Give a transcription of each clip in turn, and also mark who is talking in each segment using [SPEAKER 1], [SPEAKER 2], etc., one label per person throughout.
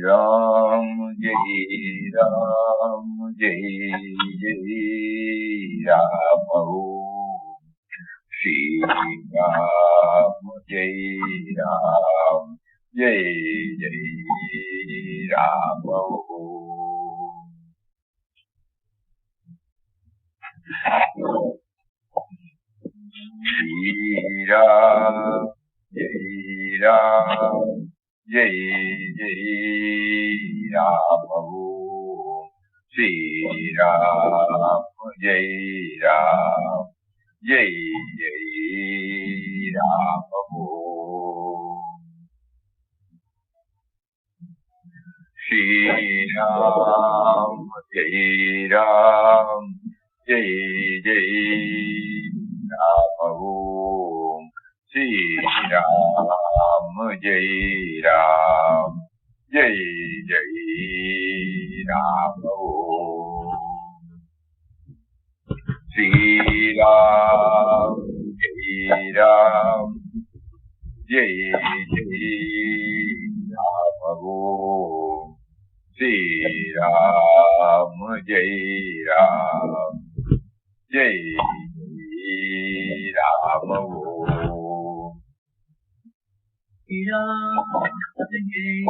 [SPEAKER 1] Ram, Jai Ram, Jai Jai Ram Om. Shri Ram, Jai Ram, Jai Jai Ram Om. Shri Ram, Jai Ram, Jai Jai Ram Om. Shri Ram, Jai Ram, Jai Jai Ram Om. Shri Ram, Jai Ram, Jai Jai Ram Om. Shri Ram, Jai Ram, Jai Jai Ram Om. Shri Ram, Jai Ram, Jai Jai Ram Om. Shri Ram, Jai Ram, Jai Jai Ram Om. Shri Ram, Jai Ram, Jai Jai Ram Om.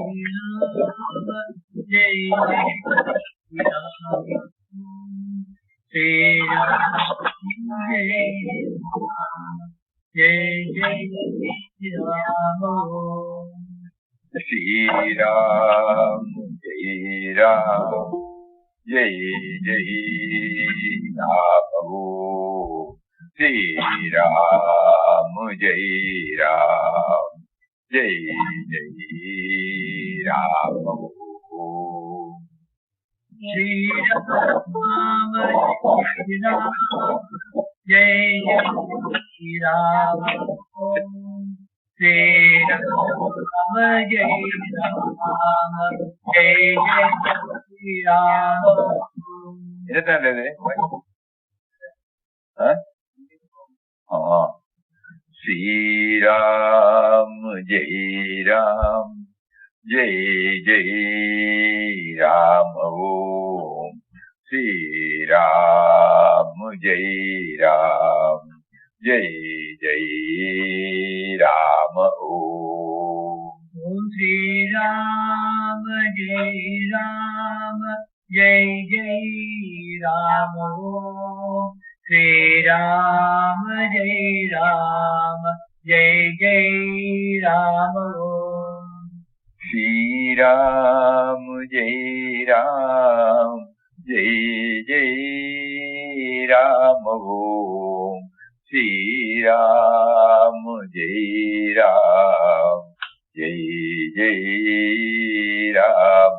[SPEAKER 1] Shri Ram, Jai Ram, Jai Jai Ram Om. Shri Ram, Jai Ram, Jai Ram, Jai Ram. ഇതെന്താ Shri Ram, Jai Ram, Jai Jai Ram Om. Shri Ram, Jai Ram, Jai Jai Ram Om. Shri Ram, Jai Ram, Jai Jai Ram Om. Shri Ram, Jai Ram, Jai Jai Ram Om. Shri Ram, Jai Ram, Jai Jai Ram Om. Shri Ram, Jai Ram, Jai Jai Ram Om. Shri Ram, Jai Ram, Jai Jai Ram Om. Shri Ram, Jai Ram, Jai Jai Ram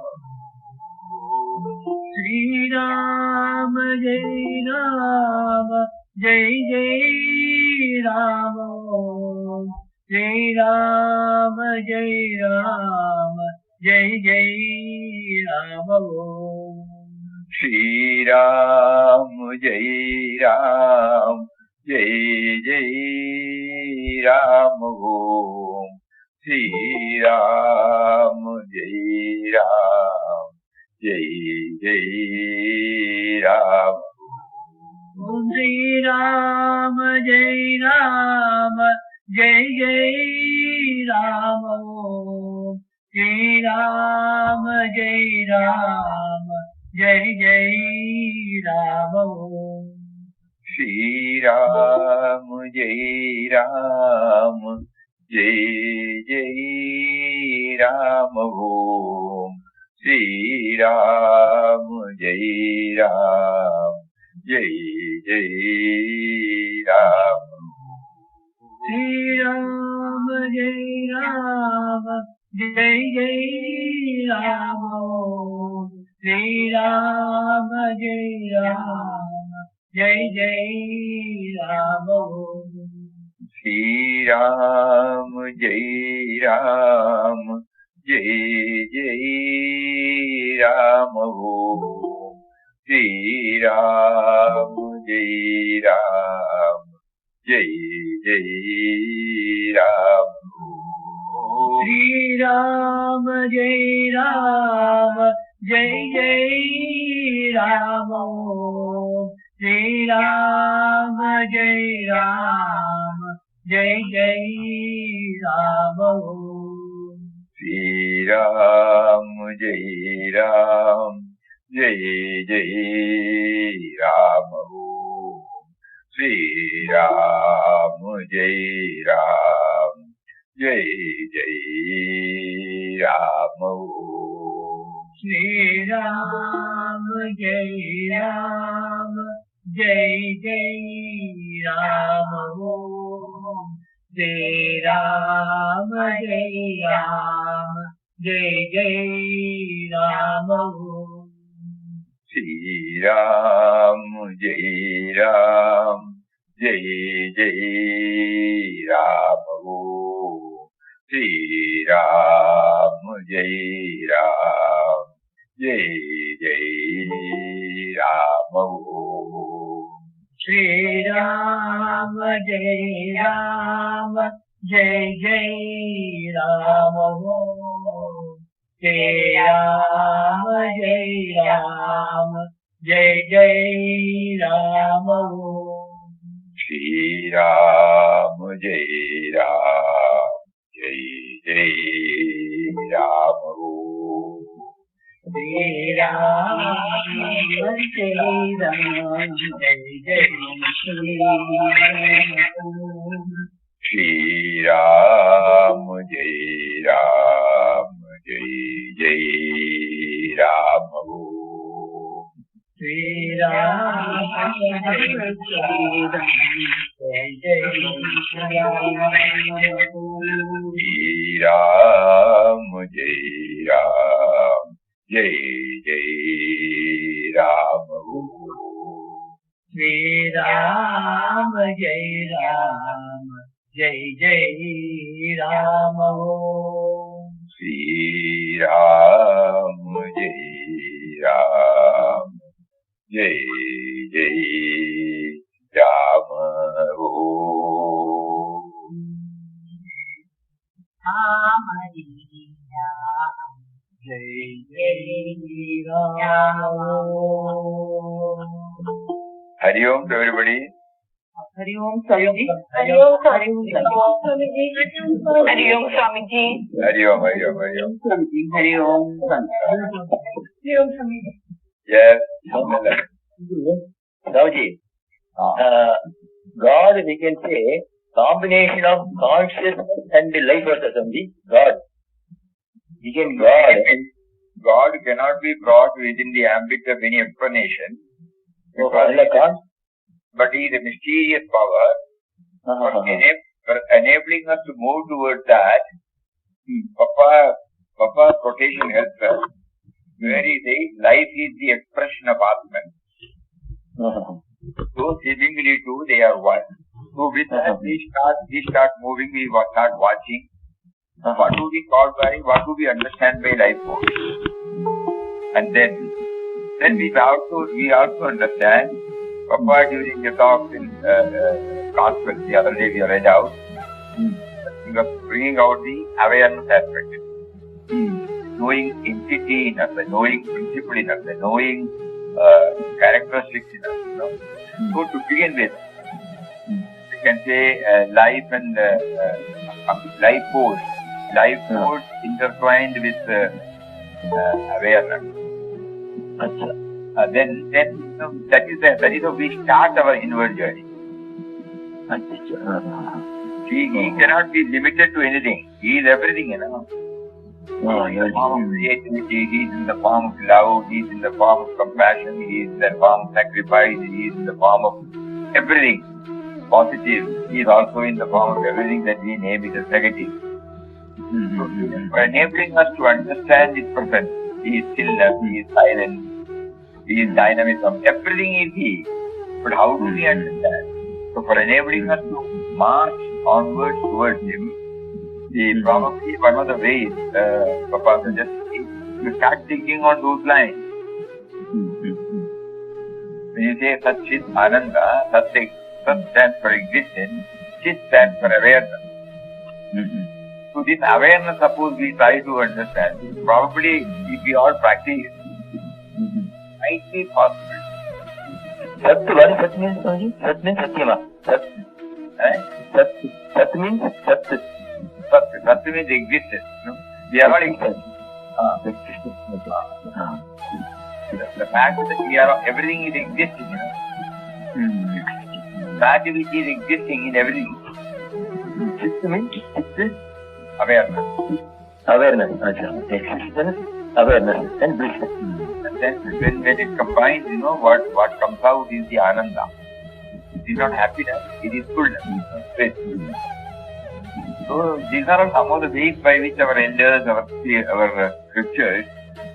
[SPEAKER 1] Om. Shri Ram, Jai Ram, Jai Jai Ram Om. Shri Ram, Jai Ram, Jai Jai Ram Om. Shri Ram, Jai Ram, Jai Jai Ram Om. Shri Ram, Jai Ram, Jai Jai Ram Om. Shri Ram, Jai Ram, Jai Jai Ram Om. Shri Ram, Jai Ram, Jai Jai Ram Om. Shri Ram, Jai Ram, Jai Jai Ram Om. Shri Ram, Jai Ram, Jai Jai Ram Om. Shri Ram, Jai Ram, Jai Jai Ram Om. Shri Ram, Jai Ram, Jai Jai Ram Om. Shri Ram, Jai Ram, Jai Jai Ram, Sri Ram, Jai Ram, Jai Jai Ram,
[SPEAKER 2] Sri Ram, Jai Ram, Jai Jai Ram, Sri Ram, Jai Ram, Jai Jai Ram,
[SPEAKER 1] Sri Ram, Jai Ram, Jai Jai Ram, Sri Ram, Jai Ram, Jai Jai Ram,
[SPEAKER 2] Sri Ram, Jai Ram, Jai Jai Ram, Sri Ram, Jai Ram, Jai Jai Ram,
[SPEAKER 1] Sri Ram, Jai Ram, Jai Jai Ram, Sri Ram, Jai Ram, Jai Jai Ram,
[SPEAKER 2] Sri Ram, Jai Ram, Jai Jai Ram,
[SPEAKER 1] Sri Ram, Jai Ram, Jai Jai
[SPEAKER 2] Sri Ram, Jai Ram, Jai Jai Ram,
[SPEAKER 1] Sri Ram, Jai Ram, Jai Jai Ram,
[SPEAKER 2] Sri Ram, Jai Ram, Jai Jai Ram,
[SPEAKER 1] Sri Ram, Jai Ram, Jai Jai Ram,
[SPEAKER 2] Sri Ram, Jai Ram, Jai Jai Ram,
[SPEAKER 1] Jai Jai Ram.
[SPEAKER 2] Hari Om to everybody.
[SPEAKER 3] Hari Om Swamiji.
[SPEAKER 1] Hari Om,
[SPEAKER 3] Hari Om Swamiji. Hari Om Swamiji.
[SPEAKER 2] Hari Om, Hari Om, Hari Om.
[SPEAKER 3] Hari Om Swamiji. Hari Om Swamiji.
[SPEAKER 2] Yes.
[SPEAKER 4] Savji, God, we can say, combination of consciousness and the life force, Savji. God. He can God.
[SPEAKER 2] God cannot be brought within the ambit of any explanation. But he is a mysterious power for enabling us to move towards that. Papa's quotation helps us. Where he says, life is the expression of Atman. So seemingly two, they are one. So with that, we start moving, we start watching. What do we call by, what do we understand by life force? And then we also understand, Papa during the talk in Gospel, the other day we read out, he was bringing out the awareness aspect. Knowing entity in us, the knowing principle in us, the knowing characteristics in us, So to begin with, we can say life and life force intertwined with awareness. Then that is how we start our inward journey. He cannot be limited to anything. He is everything, He is in the form of creativity, he is in the form of love, he is in the form of compassion, he is in the form of sacrifice, he is in the form of everything positive. He is also in the form of everything that we name it as negative. For enabling us to understand his presence, he is stillness, he is silence, he is dynamism, everything is he. But how do we understand? So for enabling us to march onwards towards him, probably one of the ways, Papa suggested, you start thinking on those lines. When you say Sat Chit Ananda, Sat stands for existence, Chit stands for awareness. So this awareness, suppose we try to understand, probably if we all practice, might be possible.
[SPEAKER 4] Sat, what is Sat means, Swamiji? Sat means Satyama. Sat. Sat means Sat.
[SPEAKER 2] Sat means existence. No? We are all existence. The fact that we are, everything is existing. That which is existing in everything.
[SPEAKER 4] Chit means
[SPEAKER 2] Awareness.
[SPEAKER 4] Awareness. Existence, awareness, and bliss.
[SPEAKER 2] And then when it combines, what comes out is the Ananda. It is not happiness, it is fullness, bliss. So these are some of the ways by which our elders, our scriptures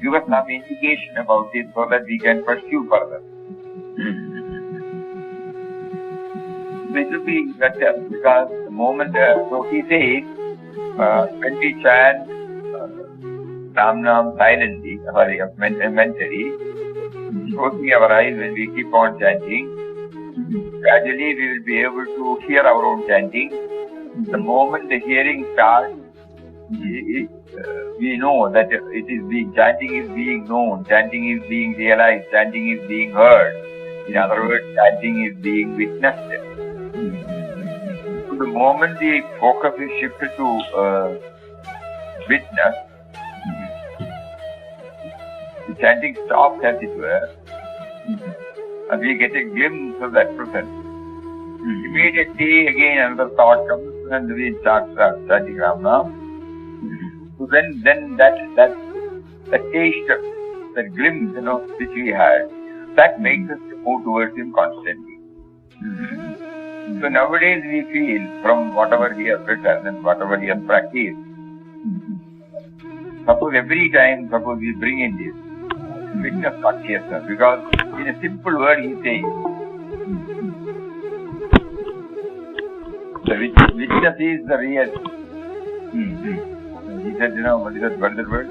[SPEAKER 2] give us some indication about it so that we can pursue further. So it will be better because the moment, so he says, when we chant Nam Nam silently, mentally, closing our eyes when we keep on chanting, gradually we will be able to hear our own chanting. The moment the hearing starts, we know that chanting is being known, chanting is being realized, chanting is being heard. In other words, chanting is being witnessed. So the moment the focus is shifted to witness, the chanting stops, as it were, and we get a glimpse of that presence. Immediately again another thought comes and we start chanting Ram Nam. So then that taste, that glimpse, which we had, that makes us move towards Him constantly. So nowadays we feel from whatever we have written and whatever we have practiced, suppose every time, we bring in this witness consciousness, because in a simple word he says, the witness is the real. He said, what is that word?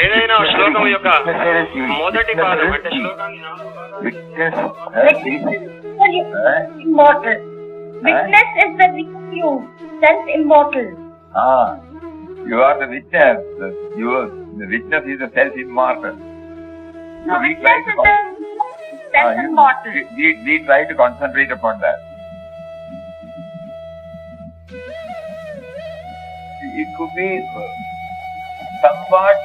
[SPEAKER 5] ఏదైనా శ్లోకం యొక్క మొదటి పాదం అంటే శ్లోకాన్ని
[SPEAKER 2] Witness
[SPEAKER 3] immortal. Witness is the you, self-immortal.
[SPEAKER 2] You are the witness. The witness is the self-immortal. So we try to
[SPEAKER 3] Self-immortal.
[SPEAKER 2] we try to concentrate upon that. It could be somewhat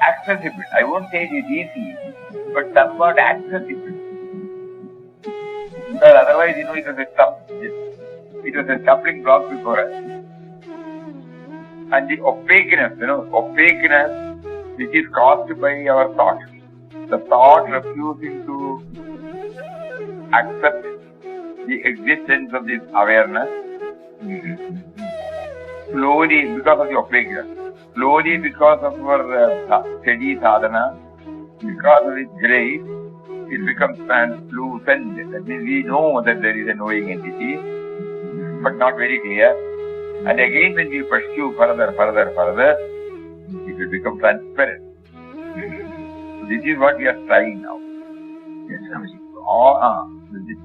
[SPEAKER 2] accessible. I won't say it is easy, but somewhat accessible. Because otherwise, it was a stumbling block before us. And the opaqueness, which is caused by our thought. The thought refusing to accept the existence of this awareness. Slowly, because of the opaqueness. Slowly, because of our steady sadhana, because of its grace, it becomes translucent. That means we know that there is a knowing entity, but not very clear. And again, when we pursue further, it will become transparent. This is what we are trying now. Yes,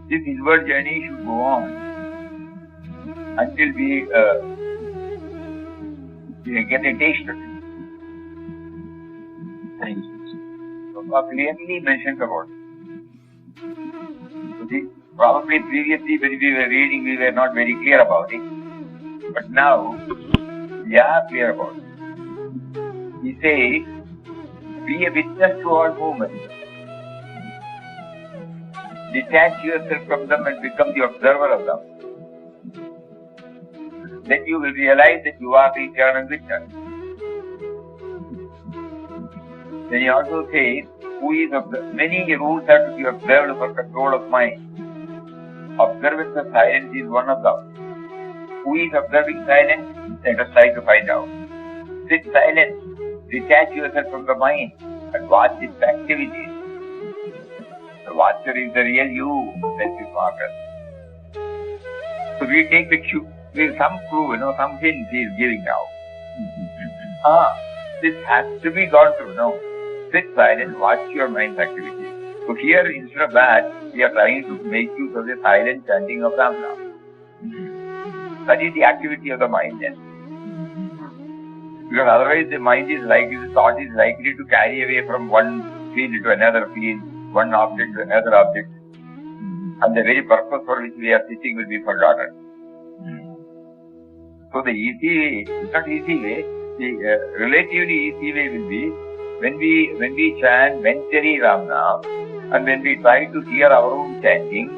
[SPEAKER 2] this inward journey should go on until we get a taste of it. Thank you. So, clearly mentioned about it. So, probably previously when we were reading, we were not very clear about it. But now, we are clear about it. He says, be a witness to all movements. Detach yourself from them and become the observer of them. Then you will realize that you are the eternal witness. Then he also says, many rules have to be observed for control of mind. Observance of silence is one of them. Who is observing silence? Let us try to find out. Sit silent, detach yourself from the mind and watch its activities. The watcher is the real you, that is Marcus. So we take the cue. There's some clue, some hint he is giving now. This has to be gone through, Sit silent, watch your mind's activities. So here, instead of that, we are trying to make use of the silent chanting of Ram Nam. That is the activity of the mind then. Because otherwise the mind is likely, the thought is likely to carry away from one field to another field, one object to another object. And the very purpose for which we are sitting will be forgotten. So the easy way, not easy way, the relatively easy way will be when we chant mentally Ram Nam, and when we try to hear our own chanting,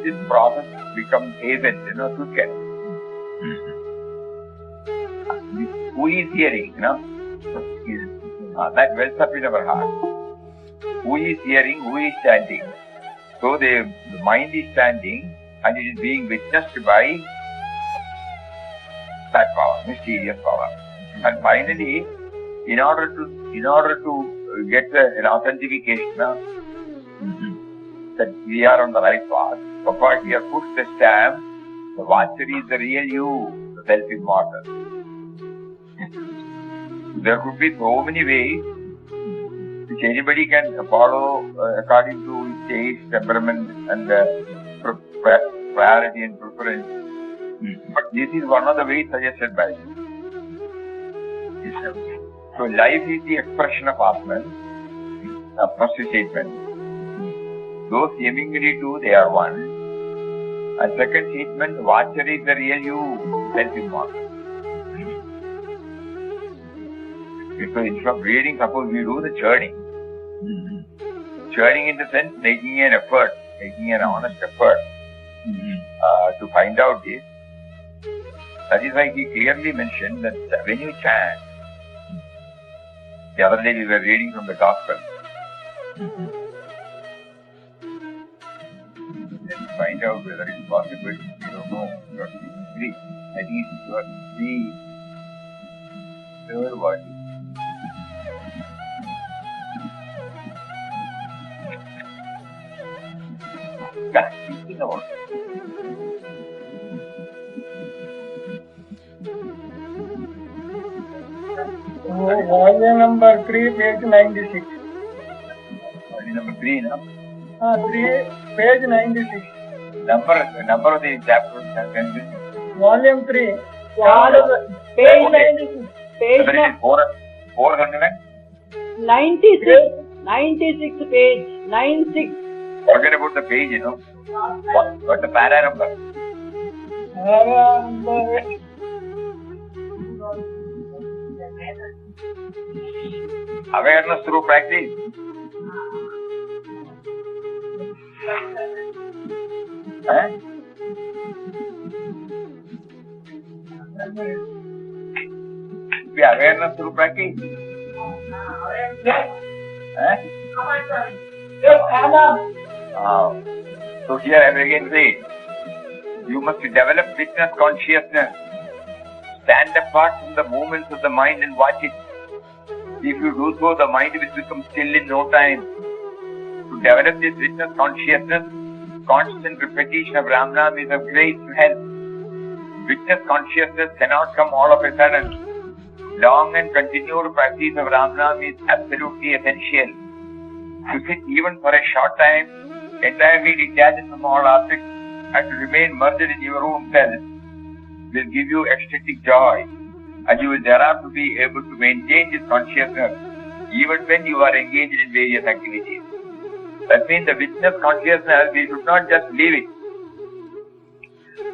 [SPEAKER 2] this process becomes hastened, quicker. Who is hearing, that wells up in our heart. Who is hearing, who is chanting. So the mind is chanting and it is being witnessed by that power, mysterious power. And finally, in order to get an authentication that we are on the right path, Papa here puts the stamp, the watcher is the real you, the self is mortal. There could be so many ways which anybody can follow according to his taste, temperament and priority and preference. But this is one of the ways suggested by him. So life is the expression of Atman, first statement. Those seemingly two, they are one. And second statement, watcher is the real you, self-immortal. So instead of reading, suppose we do the churning. Churning in the sense, making an effort, making an honest effort to find out this. That is why he clearly mentioned that when you chant, the other day we were reading from the Gospel. Then find out whether it is possible. We don't know. You have to be free. I think it's your free. Third word. Speaking about
[SPEAKER 1] volume number 3, page 96.
[SPEAKER 2] Volume number 3, no?
[SPEAKER 1] 3, page 96.
[SPEAKER 2] Number of the chapter.
[SPEAKER 1] Volume 3.
[SPEAKER 3] Page 96. Page 96 page. 96.
[SPEAKER 2] Forget about the page, What's the para number? Awareness through practice. Be awareness through practice. So here I will again say, you must develop witness consciousness. Stand apart from the movements of the mind and watch it. If you do so, the mind will become still in no time. To develop this witness consciousness, constant repetition of Ram Nam is of great help. Witness consciousness cannot come all of a sudden. Long and continued practice of Ram Nam is absolutely essential. To sit even for a short time, entirely detached from all objects, and to remain merged in your own self will give you ecstatic joy, and you will thereafter be able to maintain this consciousness even when you are engaged in various activities. That means the witness consciousness, we should not just leave it.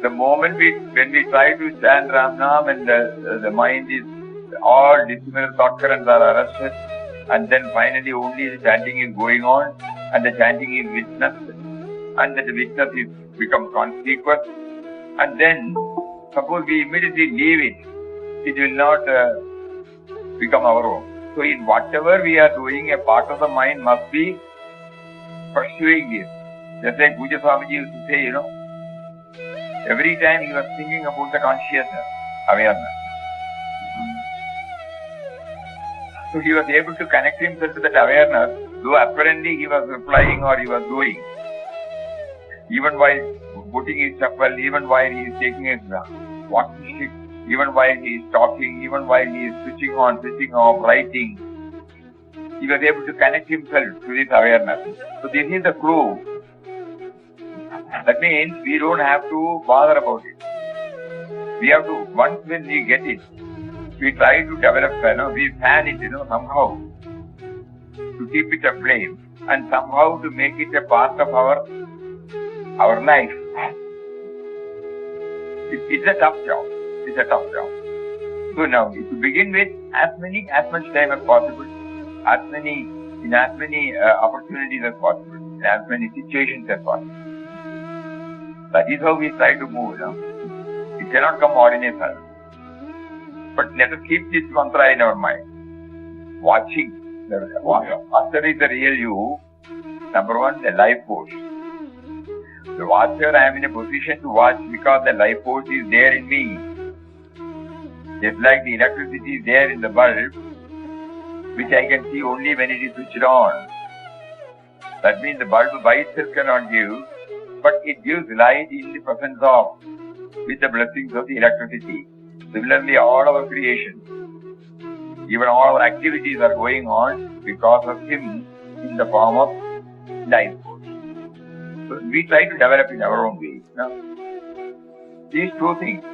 [SPEAKER 2] The moment when we try to chant Ram Nam and the mind is, all dissimilar thought currents are arrested, and then finally only the chanting is going on, and the chanting is witnessed, and that the witness is become conspicuous, and then suppose we immediately leave it, it will not become our own. So in whatever we are doing, a part of the mind must be pursuing this. Just like Pujya Swami used to say, every time he was thinking about the consciousness, awareness. So he was able to connect himself to that awareness, though apparently he was replying or he was doing. Even while putting his chapel, even while he is taking his walking stick, even while he is talking, even while he is switching on, switching off, writing, he was able to connect himself to this awareness. So this is the clue. That means we don't have to bother about it. We have to, once when we get it, we try to develop, we fan it, somehow, to keep it aflame, and somehow to make it a part of our life. It's a tough job. It's a tough job. So now, to begin with, as much time as possible, in as many opportunities as possible, in as many situations as possible. That is how we try to move. It cannot come all in a sudden. But let us keep this mantra in our mind. Watching. Watcher is the real you. Number one, the life force. The watcher, I am in a position to watch because the life force is there in me. Just like the electricity is there in the bulb, which I can see only when it is switched on. That means the bulb by itself cannot give, but it gives light in the presence of, with the blessings of the electricity. Similarly, all our creations, even all our activities are going on because of Him in the form of life force. So we try to develop in our own way. These two things.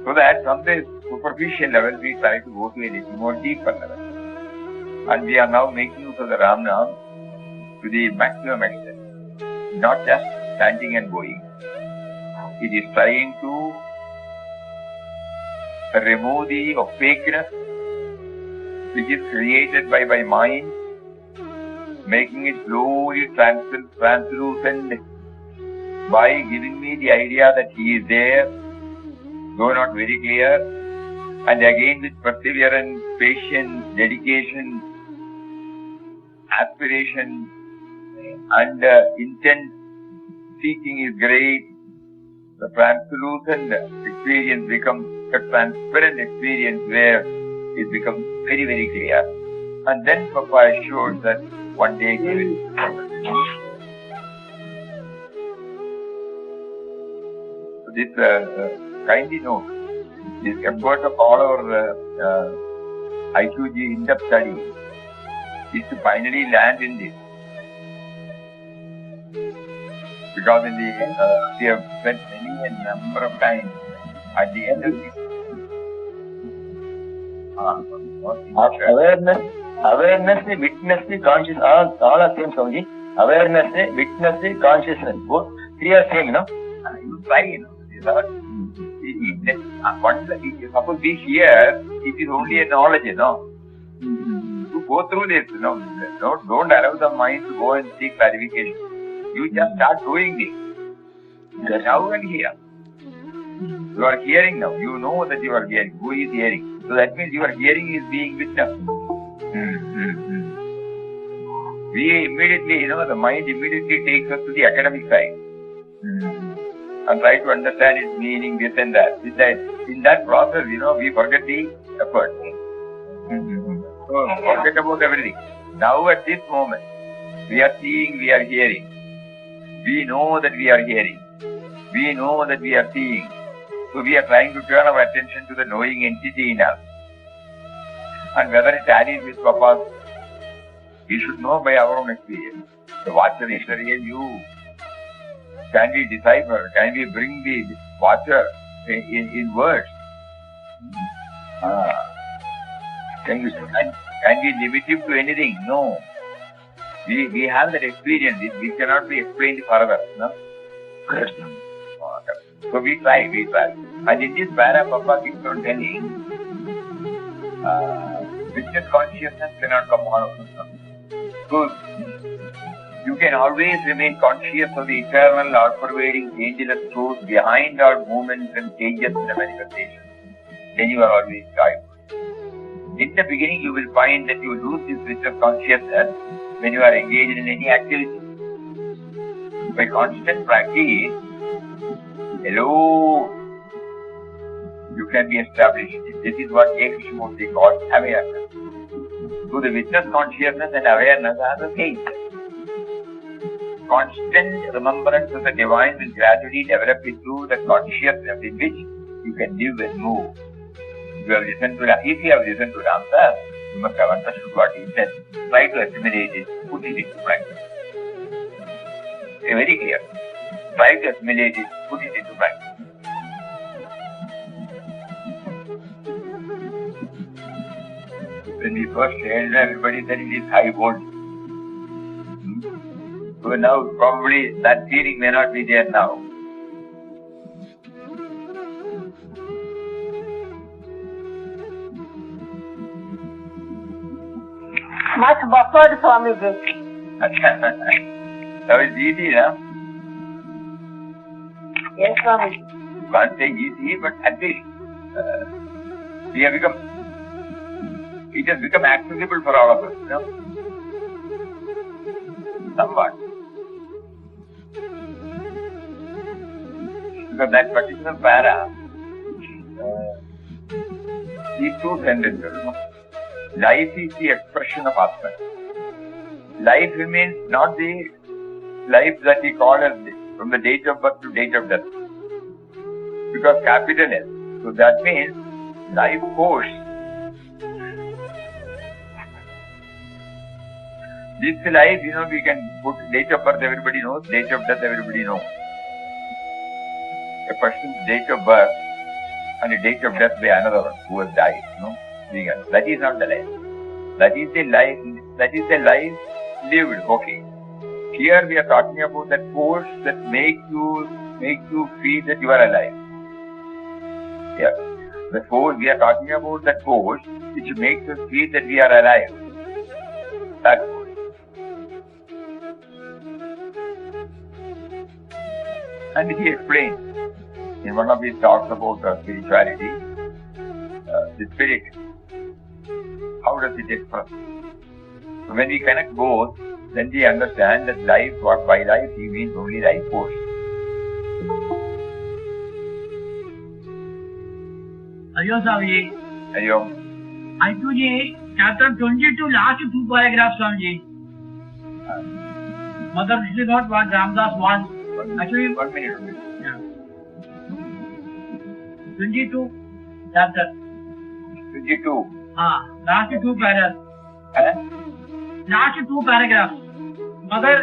[SPEAKER 2] So that from the superficial level, we try to go to a little more deeper level. And we are now making use of the Ramnam to the maximum extent. Not just standing and going. It is trying to remove the opaqueness which is created by my mind, making it slowly translucent by giving me the idea that He is there, though not very clear, and again with perseverance, patience, dedication, aspiration, and intense seeking is great. The translucent experience becomes a transparent experience where it becomes very, very clear. And then Papa assures that one day He will. So this kindly note, this effort of all our IQG in-depth study is to finally land in this. Because in the we have spent many a number of times at the end of this.
[SPEAKER 4] Awareness, witness, consciousness, all are same, Swamiji. Awareness, witness, consciousness, both three are same, no?
[SPEAKER 2] You try, suppose we hear, it is only a knowledge, To go through this, don't allow the mind to go and seek clarification. You just start doing this. Now and here. You are hearing now. You know that you are hearing. Who is hearing? So that means your hearing is being witnessed. We immediately, the mind immediately takes us to the academic side. And try to understand its meaning, this and that. In that process, we forget the effort. So forget about everything. Now at this moment, we are seeing, we are hearing. We know that we are hearing. We know that we are seeing. So we are trying to turn our attention to the knowing entity in us. And whether it tallies with Papa's, we should know by our own experience. The watcher is the real you. Can we decipher? Can we bring the watcher in words? Can we limit him to anything? No. We have that experience. It cannot be explained further. No? So we try. And in this para, Papa keeps on telling, witness consciousness cannot come out of us. So you can always remain conscious of the eternal, all-pervading, angelous truth behind our movements and changes in the manifestation. Then you are always joyful. In the beginning, you will find that you lose this witness consciousness when you are engaged in any activity. By constant practice, alone, you can be established. This is what A. Krishnamurti calls awareness. So the witness consciousness and awareness are the same. Constant remembrance of the divine will gradually develop into the consciousness in which you can live and move. If you have listened to Ramdas, you must have understood what he said. Try to assimilate it, put it into practice. Very clear. Try to assimilate it, put it into practice. When we first shared, everybody said it is high voltage. So now probably that feeling may not be there now.
[SPEAKER 3] Much buffered, Swamiji.
[SPEAKER 2] That is easy, huh?
[SPEAKER 3] Yes, Swamiji.
[SPEAKER 2] You can't say easy, but at least we have become, it has become accessible for all of us, you know? Somewhat. Because that particular para, these two sentences, you know? Life is the expression of Atman. Life remains not the life that we call as from the date of birth to date of death. Because capital S. So that means life force. This life, you know, we can put date of birth, everybody knows, date of death, everybody knows. A person's date of birth and a date of death by another one who has died, you know. That is not the life. That is the life lived, okay. Here we are talking about that force that makes you feel that you are alive. Yeah. The force, we are talking about that force which makes us feel that we are alive. That force. And he explains in one of his talks about spirituality, the spirit. How does it express? So when we connect both, then we understand that life, what by life he means only life force.
[SPEAKER 6] Ayo Swamiji.
[SPEAKER 2] Ayo.
[SPEAKER 6] Aituji, chapter 22, last two paragraphs, Swamiji. Mother, this is not what Ramdas wants. Actually,
[SPEAKER 2] 1 minute.
[SPEAKER 6] Yeah. 22, chapter.
[SPEAKER 2] 22.
[SPEAKER 6] Last two paragraphs. Last two paragraphs. Mother,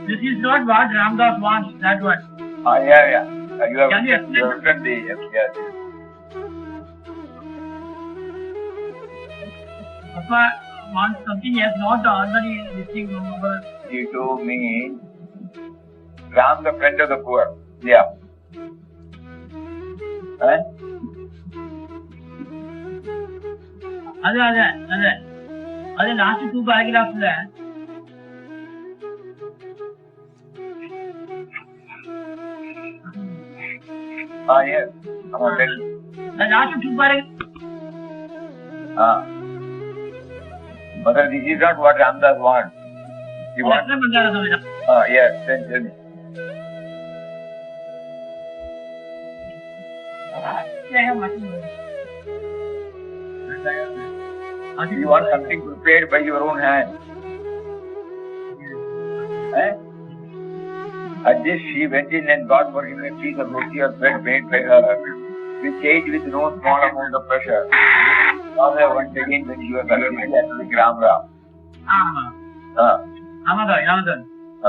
[SPEAKER 6] this is not what Ramdas wants, that one.
[SPEAKER 2] Yeah. You have
[SPEAKER 6] Can you explain?
[SPEAKER 2] written the, yes.
[SPEAKER 6] Papa wants something else, not the ordinary listing number.
[SPEAKER 2] 22 means Ram, the friend of the poor. Yeah.
[SPEAKER 6] அது last two பேராகிராஃப்ல
[SPEAKER 2] Yes.
[SPEAKER 6] Last two paragraph
[SPEAKER 2] Mother, this is not what Ramdas wants. He wants. Yes, then tell me. You want something prepared by your own hand. At this, she went in and got for him a piece of roti or bread made by her, which ate with no small amount of pressure. Now once again when she was alone, that was Ram.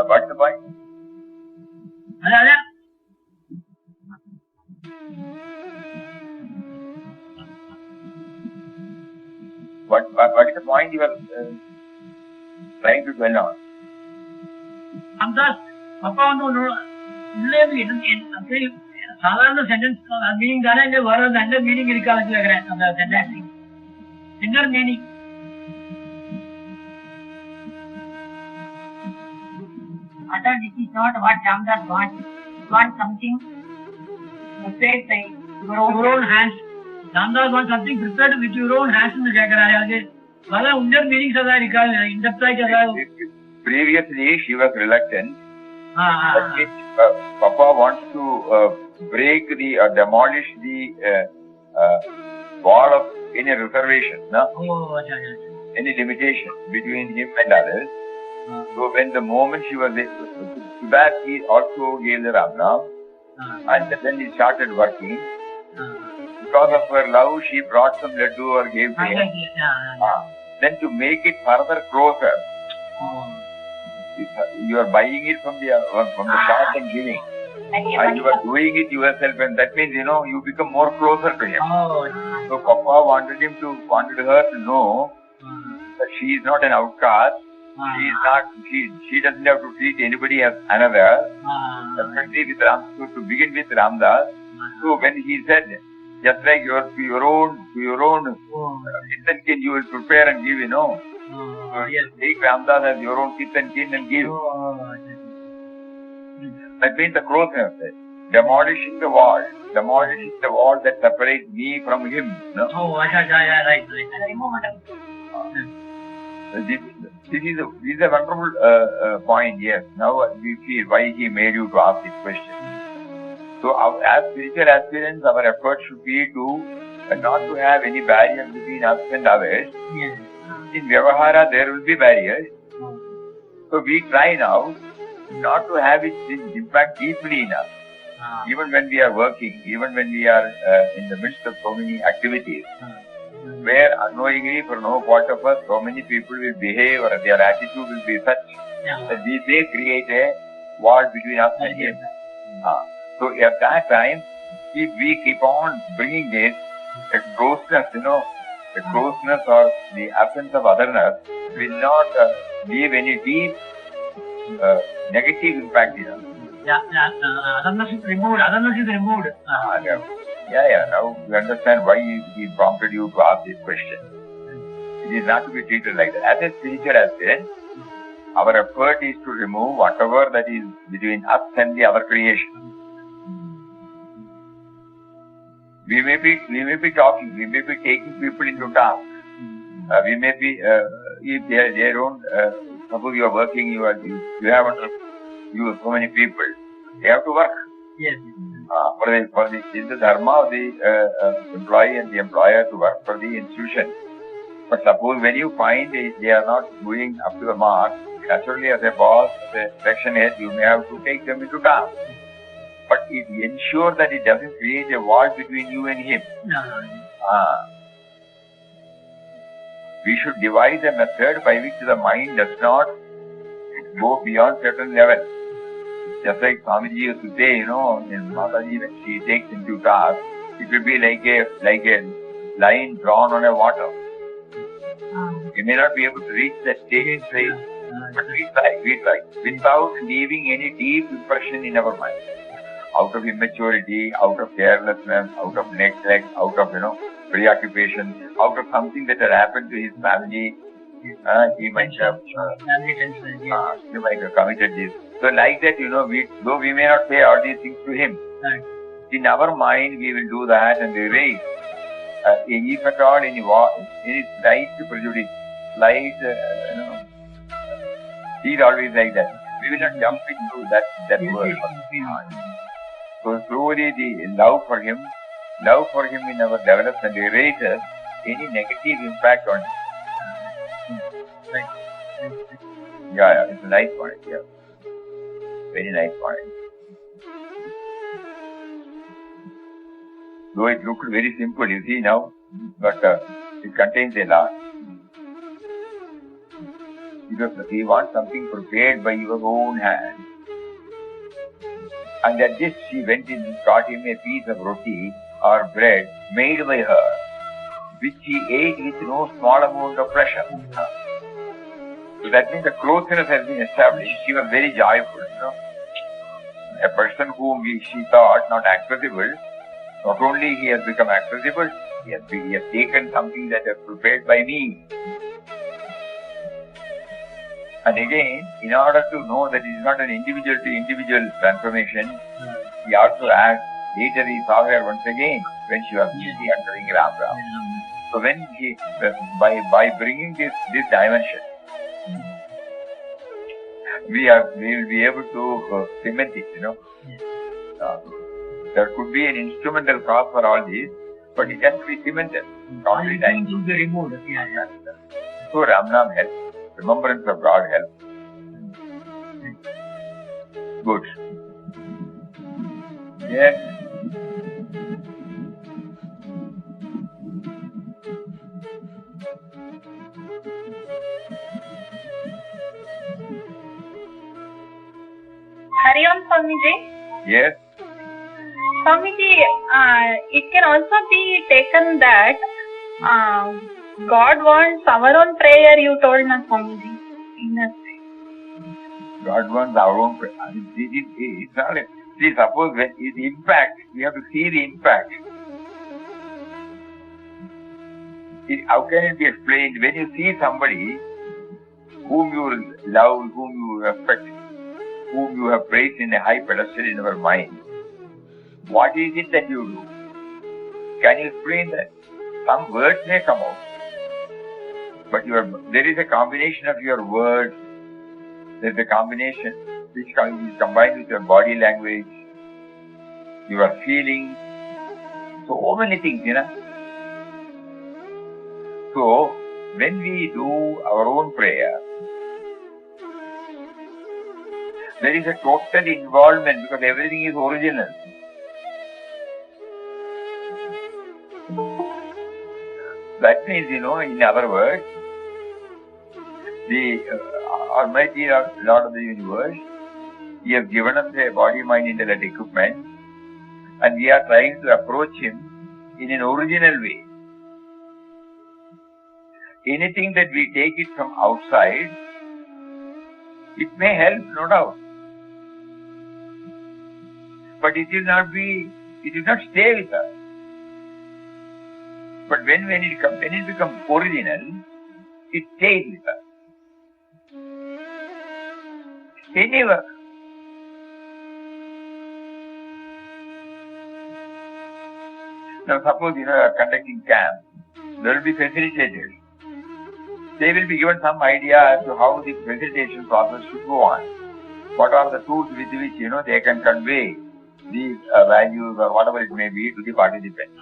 [SPEAKER 2] What's the point? What's the point you are trying to dwell on?
[SPEAKER 6] Papa சாதாரண sentence meaning தானே இல்ல வர நல்ல meaning இருக்காது கேக்குறேன் அந்த sentence inner meaning
[SPEAKER 3] Mother, this is not what Ramdas wants. He wants something prepared by
[SPEAKER 6] your own hands. Ramdas wants something prepared with your own hands னு கேக்குறாரு. அது வர இன்னர் மீனிங்ஸ் அதா இருக்காது. இன்டெப்த் ஆயிட்டு
[SPEAKER 2] Previously she was reluctant. Papa wants to break the or demolish the wall of any reservation, no? Any limitation between him and others. So when the moment she was back, he also gave the Ramna, and then he started working. Because of her love, she brought some laddu or gave to him. Then to make it further closer, you are buying it from the shop and giving. And you are doing it yourself, and that means, you know, you become more closer to him. So Papa wanted her to know that she is not an outcast. She is not. She doesn't have to treat anybody as another. Especially with to begin with Ramdas. So when he said, just like your own kith and kin, you will prepare and give, So yes, take Ramdas as your own kith and kin and give. That means the closeness, demolishing the wall that separates me from him. No?
[SPEAKER 6] Right.
[SPEAKER 2] This is a wonderful point. Yes. Now we feel why he made you to ask this question. So, as spiritual aspirants, our effort should be to not to have any barriers between us and others.
[SPEAKER 6] Yes.
[SPEAKER 2] In Vyavahara, there will be barriers. So we try now not to have its impact deeply in us. Even when we are working, even when we are in the midst of so many activities, where unknowingly for no part of us, so many people will behave or their attitude will be such that we may create a wall between us and him. So at that time, if we keep on bringing this, a closeness, the closeness or the absence of otherness will not leave any deep negative impact in us.
[SPEAKER 6] Otherness is removed.
[SPEAKER 2] Now we understand why he prompted you to ask this question. It is not to be treated like that. As a spiritual aspirant, our effort is to remove whatever that is between us and the other creation. We may be talking, we may be taking people into task. We may be, if they don't, suppose you are working, you have so many people, they have to work.
[SPEAKER 6] Yes.
[SPEAKER 2] For the dharma of the employee and the employer to work for the institution. But suppose when you find they are not going up to the mark, naturally as a boss, as a section head, you may have to take them into task. But it ensure that it doesn't create a wall between you and him. We should devise a method by which the mind does not go beyond certain level. Just like Swamiji used to say, in Mataji, when she takes into task, it will be like a line drawn on a water. You may not be able to reach that stage straight, but we try, without leaving any deep impression in our mind. Out of immaturity, out of carelessness, out of neglect, out of, preoccupation, out of something that had happened to his family, he might have committed this. So like that, though we may not say all these things to him, in our mind we will do that and erase. If at all any slight prejudice, he is always like that. We will not jump into that word. So slowly the love for him in our development erases any negative impact on him. It's a nice point. Very nice point. Though it looked very simple, you see now, but it contains a lot. Because he wants something prepared by your own hand. And at this she went in and got him a piece of roti or bread made by her, which he ate with no small amount of pressure. So that means the closeness has been established. She was very joyful, A person whom she thought not accessible, not only he has become accessible, he has taken something that is prepared by me. And again, in order to know that it is not an individual to individual transformation, he also asked, later he saw her once again when she was busy entering Ram. So when by bringing this dimension, we will be able to cement it, There could be an instrumental cause for all this, but it has to be cemented.
[SPEAKER 6] All these things will be removed.
[SPEAKER 2] So Ramnam helps. Remembrance of God helps. Good. Yes.
[SPEAKER 7] Hari Om Swamiji.
[SPEAKER 2] Yes.
[SPEAKER 7] Swamiji, it can also be taken that God wants our own prayer, you told us, Swamiji.
[SPEAKER 2] God wants our own prayer. I mean, it's not a, see, suppose when it's impact, we have to see the impact. How can it be explained? When you see somebody whom you love, whom you respect, whom you have praised in a high pedestal in your mind, what is it that you do? Can you explain that? Some words may come out, but there is a combination of your words, there is a combination which is combined with your body language, your feelings, so many things, So, when we do our own prayer, there is a total involvement because everything is original. That means, in other words, the Almighty Lord of the Universe, He has given us a body, mind, intellect equipment, and we are trying to approach Him in an original way. Anything that we take it from outside, it may help, no doubt. But it will not stay with us. But when it becomes original, it stays with us. Anywhere. Now suppose you are conducting camp, there will be facilitators. They will be given some idea as to how the facilitation process should go on. What are the tools with which they can convey these values or whatever it may be to the participants.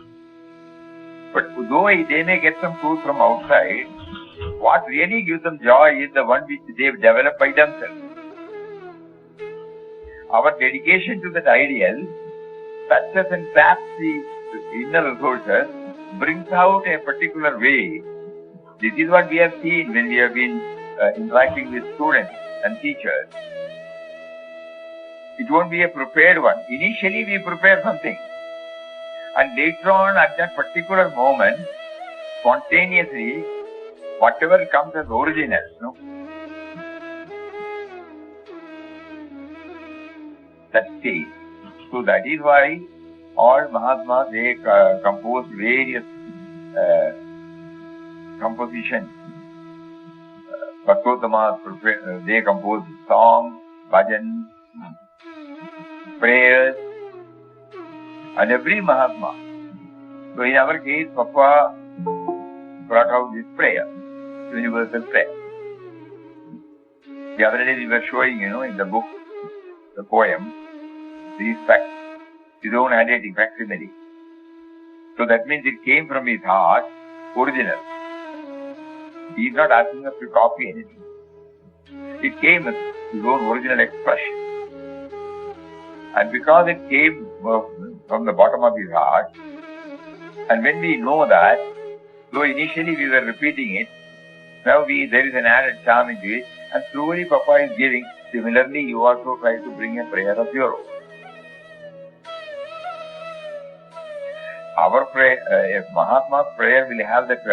[SPEAKER 2] But though they may get some tools from outside, what really gives them joy is the one which they have developed by themselves. Our dedication to that ideal touches and taps the inner resources, brings out a particular way. This is what we have seen when we have been interacting with students and teachers. It won't be a prepared one. Initially we prepare something. And later on, at that particular moment, spontaneously, whatever comes as original, that stays. So that is why all Mahatmas, they compose various compositions. Bhaktottamas, they compose songs, bhajans, prayers, and every Mahatma. So in our case, Papa brought out this prayer, universal prayer. The other day we were showing, in the book, the poem, these facts, his own handwriting, facsimile. So that means it came from his heart, original. He is not asking us to copy anything. It came as his own original expression. And because it came from the bottom of his heart, and when we know that, though initially we were repeating it, now there is an added charm into it, and slowly Papa is giving. Similarly, you also try to bring a prayer of your own. Our prayer, Mahatma's prayer will have that,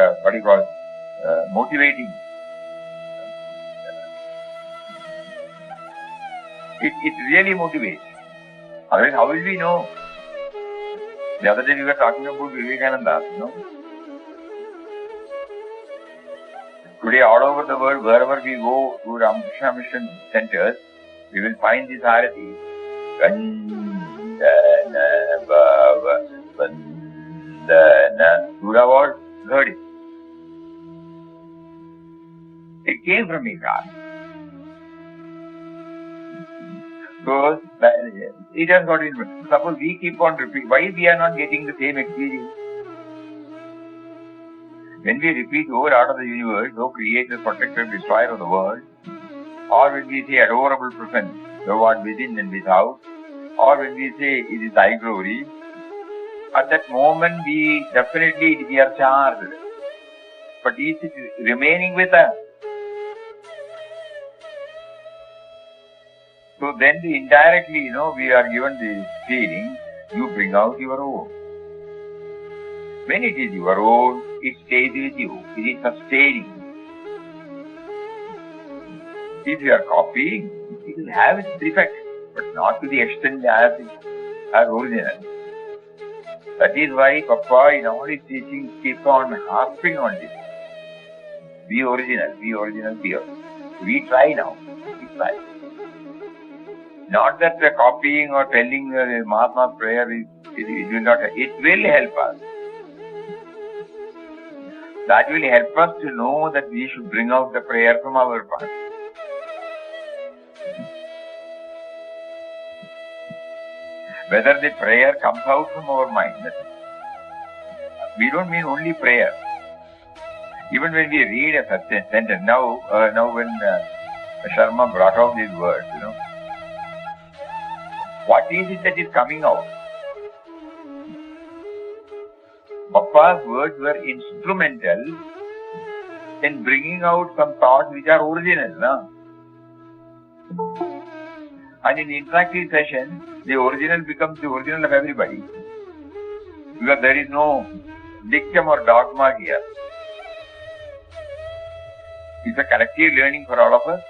[SPEAKER 2] motivating. It really motivates. Otherwise, how will we know? The other day we were talking about Vivekananda, Today, all over the world, wherever we go to Ramakrishna Mission centers, we will find this arati. Vandana Bhava Vandana. You would have all heard it. It came from his heart. So, it has got in. Suppose we keep on repeating, why we are not getting the same experience? When we repeat, O Lord of the universe, O Creator, Protector, Destroyer of the world, or when we say adorable presence, thou art within and without, or when we say it is thy glory, at that moment we are charged. But is it remaining with us? So then indirectly, we are given the feeling, you bring out your own. When it is your own, it stays with you. It is sustaining. If you are copying, it will have its effect, but not to the extent as original. That is why Papa in all his teachings keeps on harping on this. Be original, be original, be original. We try now. We try. Not that the copying or telling the Mahatma's prayer it will not. It will help us. That will help us to know that we should bring out the prayer from our part. Whether the prayer comes out from our mind, we don't mean only prayer. Even when we read a certain sentence, now when Sharma brought out these words, what is it that is coming out? Papa's words were instrumental in bringing out some thoughts which are original. No? And in interactive session, the original becomes the original of everybody. Because there is no dictum or dogma here. It's a collective learning for all of us.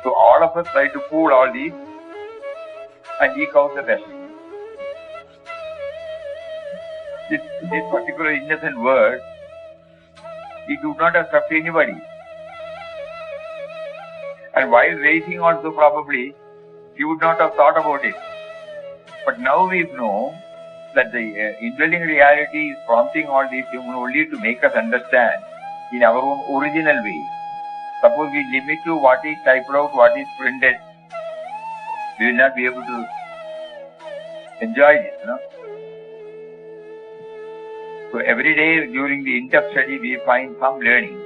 [SPEAKER 2] So all of us try to pool all these and eke out the best. This particular innocent word, it would not have struck anybody. And while raising also probably, he would not have thought about it. But now we know that the indwelling reality is prompting all these things only to make us understand in our own original way. Suppose we limit to what is typed out, what is printed, we will not be able to enjoy it. So every day during the inter-study we find some learning.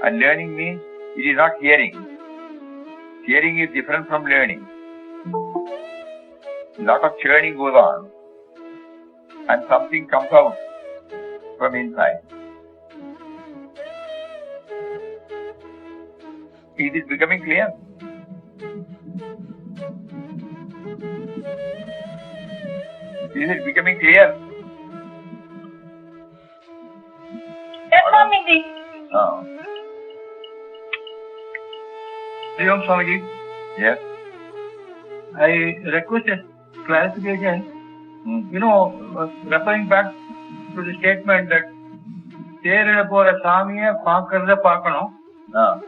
[SPEAKER 2] And learning means it is not hearing. Hearing is different from learning. A lot of churning goes on and something comes out from inside. Is it becoming clear? Is it becoming clear?
[SPEAKER 7] Yes, Swamiji.
[SPEAKER 2] Oh.
[SPEAKER 6] Swamiji.
[SPEAKER 2] Yes.
[SPEAKER 6] I request a clarification. Referring back to the statement that Therila pora Samiya Pakarada Pakano.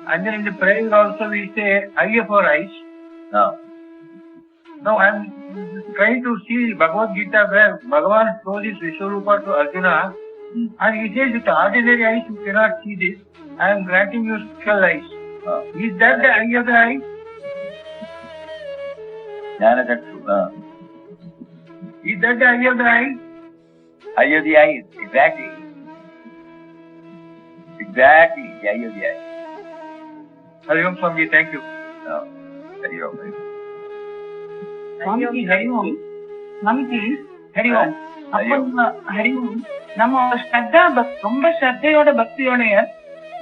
[SPEAKER 6] And then in the prayer also we say eye for eyes. Now I am trying to see Bhagavad Gita where Bhagavan shows his Vishwarupa to Arjuna and he says with ordinary eyes you cannot see this. I am granting you spiritual eyes. Is that the eye of the eye? Is that the eye of the eye?
[SPEAKER 2] Eye of the eye, exactly. Exactly, the eye of the eye.
[SPEAKER 6] Hari Om Swamiji, thank you.
[SPEAKER 2] Hari Om.
[SPEAKER 3] Swamiji, Hari Om. Swamiji, Hari Om. Hari Om. நம்ம ஸ்ரத்தா ரொம்ப ஸ்ரத்தையோட பக்தியோடைய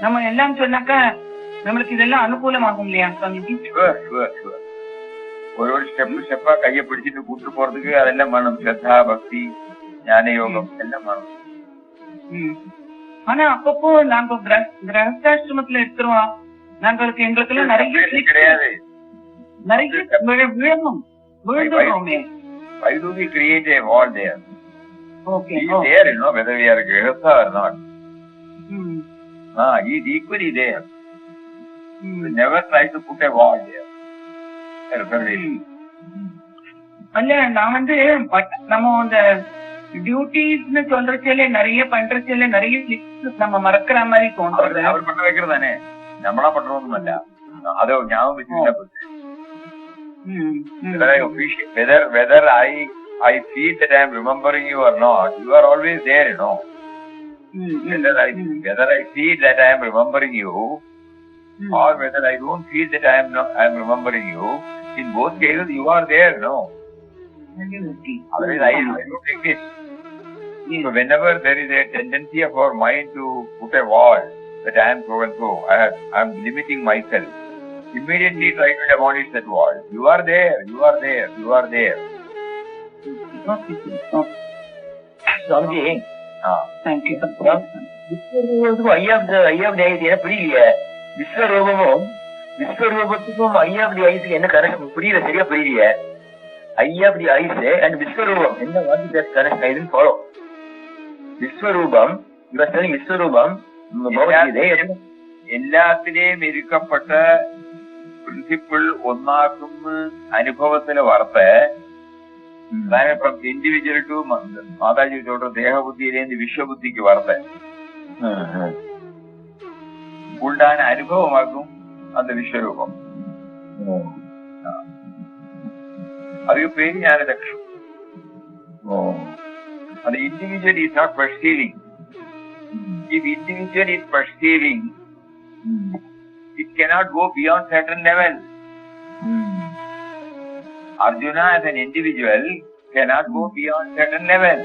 [SPEAKER 3] நம்ம எல்லாம் சொன்னாக்கா நம்மளுக்கு இதெல்லாம் அனுகூலமாகும் இல்லையா சுவாமிஜி?
[SPEAKER 2] ஒரு ஸ்டெப்பா கையை பிடிச்சிட்டு கூட்டு போறதுக்கு அதெல்லாம் வேணும். ஸ்ரத்தா, பக்தி, ஞான யோகம் எல்லாம் வேணும்.
[SPEAKER 3] ஆனா அப்பப்போ நாங்க கிரகஸ்தாசிரமத்துல இருக்கிறோம். நாங்களுக்கு எங்களுக்கு எல்லாம் நிறைய
[SPEAKER 2] கிடையாது,
[SPEAKER 3] நிறைய விழுந்துடுறோமே.
[SPEAKER 2] Why do we create a wall there?
[SPEAKER 3] Okay.
[SPEAKER 2] He is there, whether we are a grihastha or not. He is equally there. We never try to put a wall there.
[SPEAKER 3] அல்ல நான் நம்ம அந்த டியூட்டிஸ்னு சொல்றதுல நிறைய பண்றதுல நிறைய நம்ம மறக்கிற மாதிரி தோன்றது.
[SPEAKER 2] அவர் பண்ண வைக்கிறதானே, நம்மளா பண்றோம் இல்ல. அதை ஞாபகம் வச்சுக்கிட்டா whether I feel that I am remembering you or not, you are always there, Whether I feel that I am remembering you or whether I don't feel that I am remembering you, in both cases you are there, Otherwise I don't exist. So whenever there is a tendency of our mind to put a wall that I am so and so, I am limiting myself, immediately try to demolish that wall. You are there, you are there, you are there.
[SPEAKER 4] Swamiji,
[SPEAKER 3] thank you.
[SPEAKER 4] விஸ்வரூபத்துக்கும் eye of the eyes என்ன புரியலையே? விஸ்வரூபத்துக்கும் eye of தி ஐஸுக்கு என்ன connection புரியல, சரியா புரியலையே. Eye of the eyes and விஸ்வரூபம் என்ன what is connection? இதுன்னு ஃபாலோ. விஸ்வரூபம் விஸ்வரூபம்
[SPEAKER 2] എല്ലാത്തിനെയും ഇരിക്കപ്പെട്ട പ്രിൻസിപ്പിൾ ഒന്നാക്കും അനുഭവത്തിലെ വാർത്ത ഫ്രം ഇൻഡിവിജ്വൽ ടു മാതാജി ചോട്ട് ദേഹബുദ്ധിയിലേന്ന് വിശ്വബുദ്ധിക്ക് വാർത്ത ഉണ്ടാൻ അനുഭവമാക്കും അത് വിശ്വരൂപം. അതിന് പേര് ജ്ഞാനചക്ഷു. അത് individual is not perceiving. If individual is perceiving, it cannot go beyond certain level. Arjuna as an individual cannot go beyond certain level.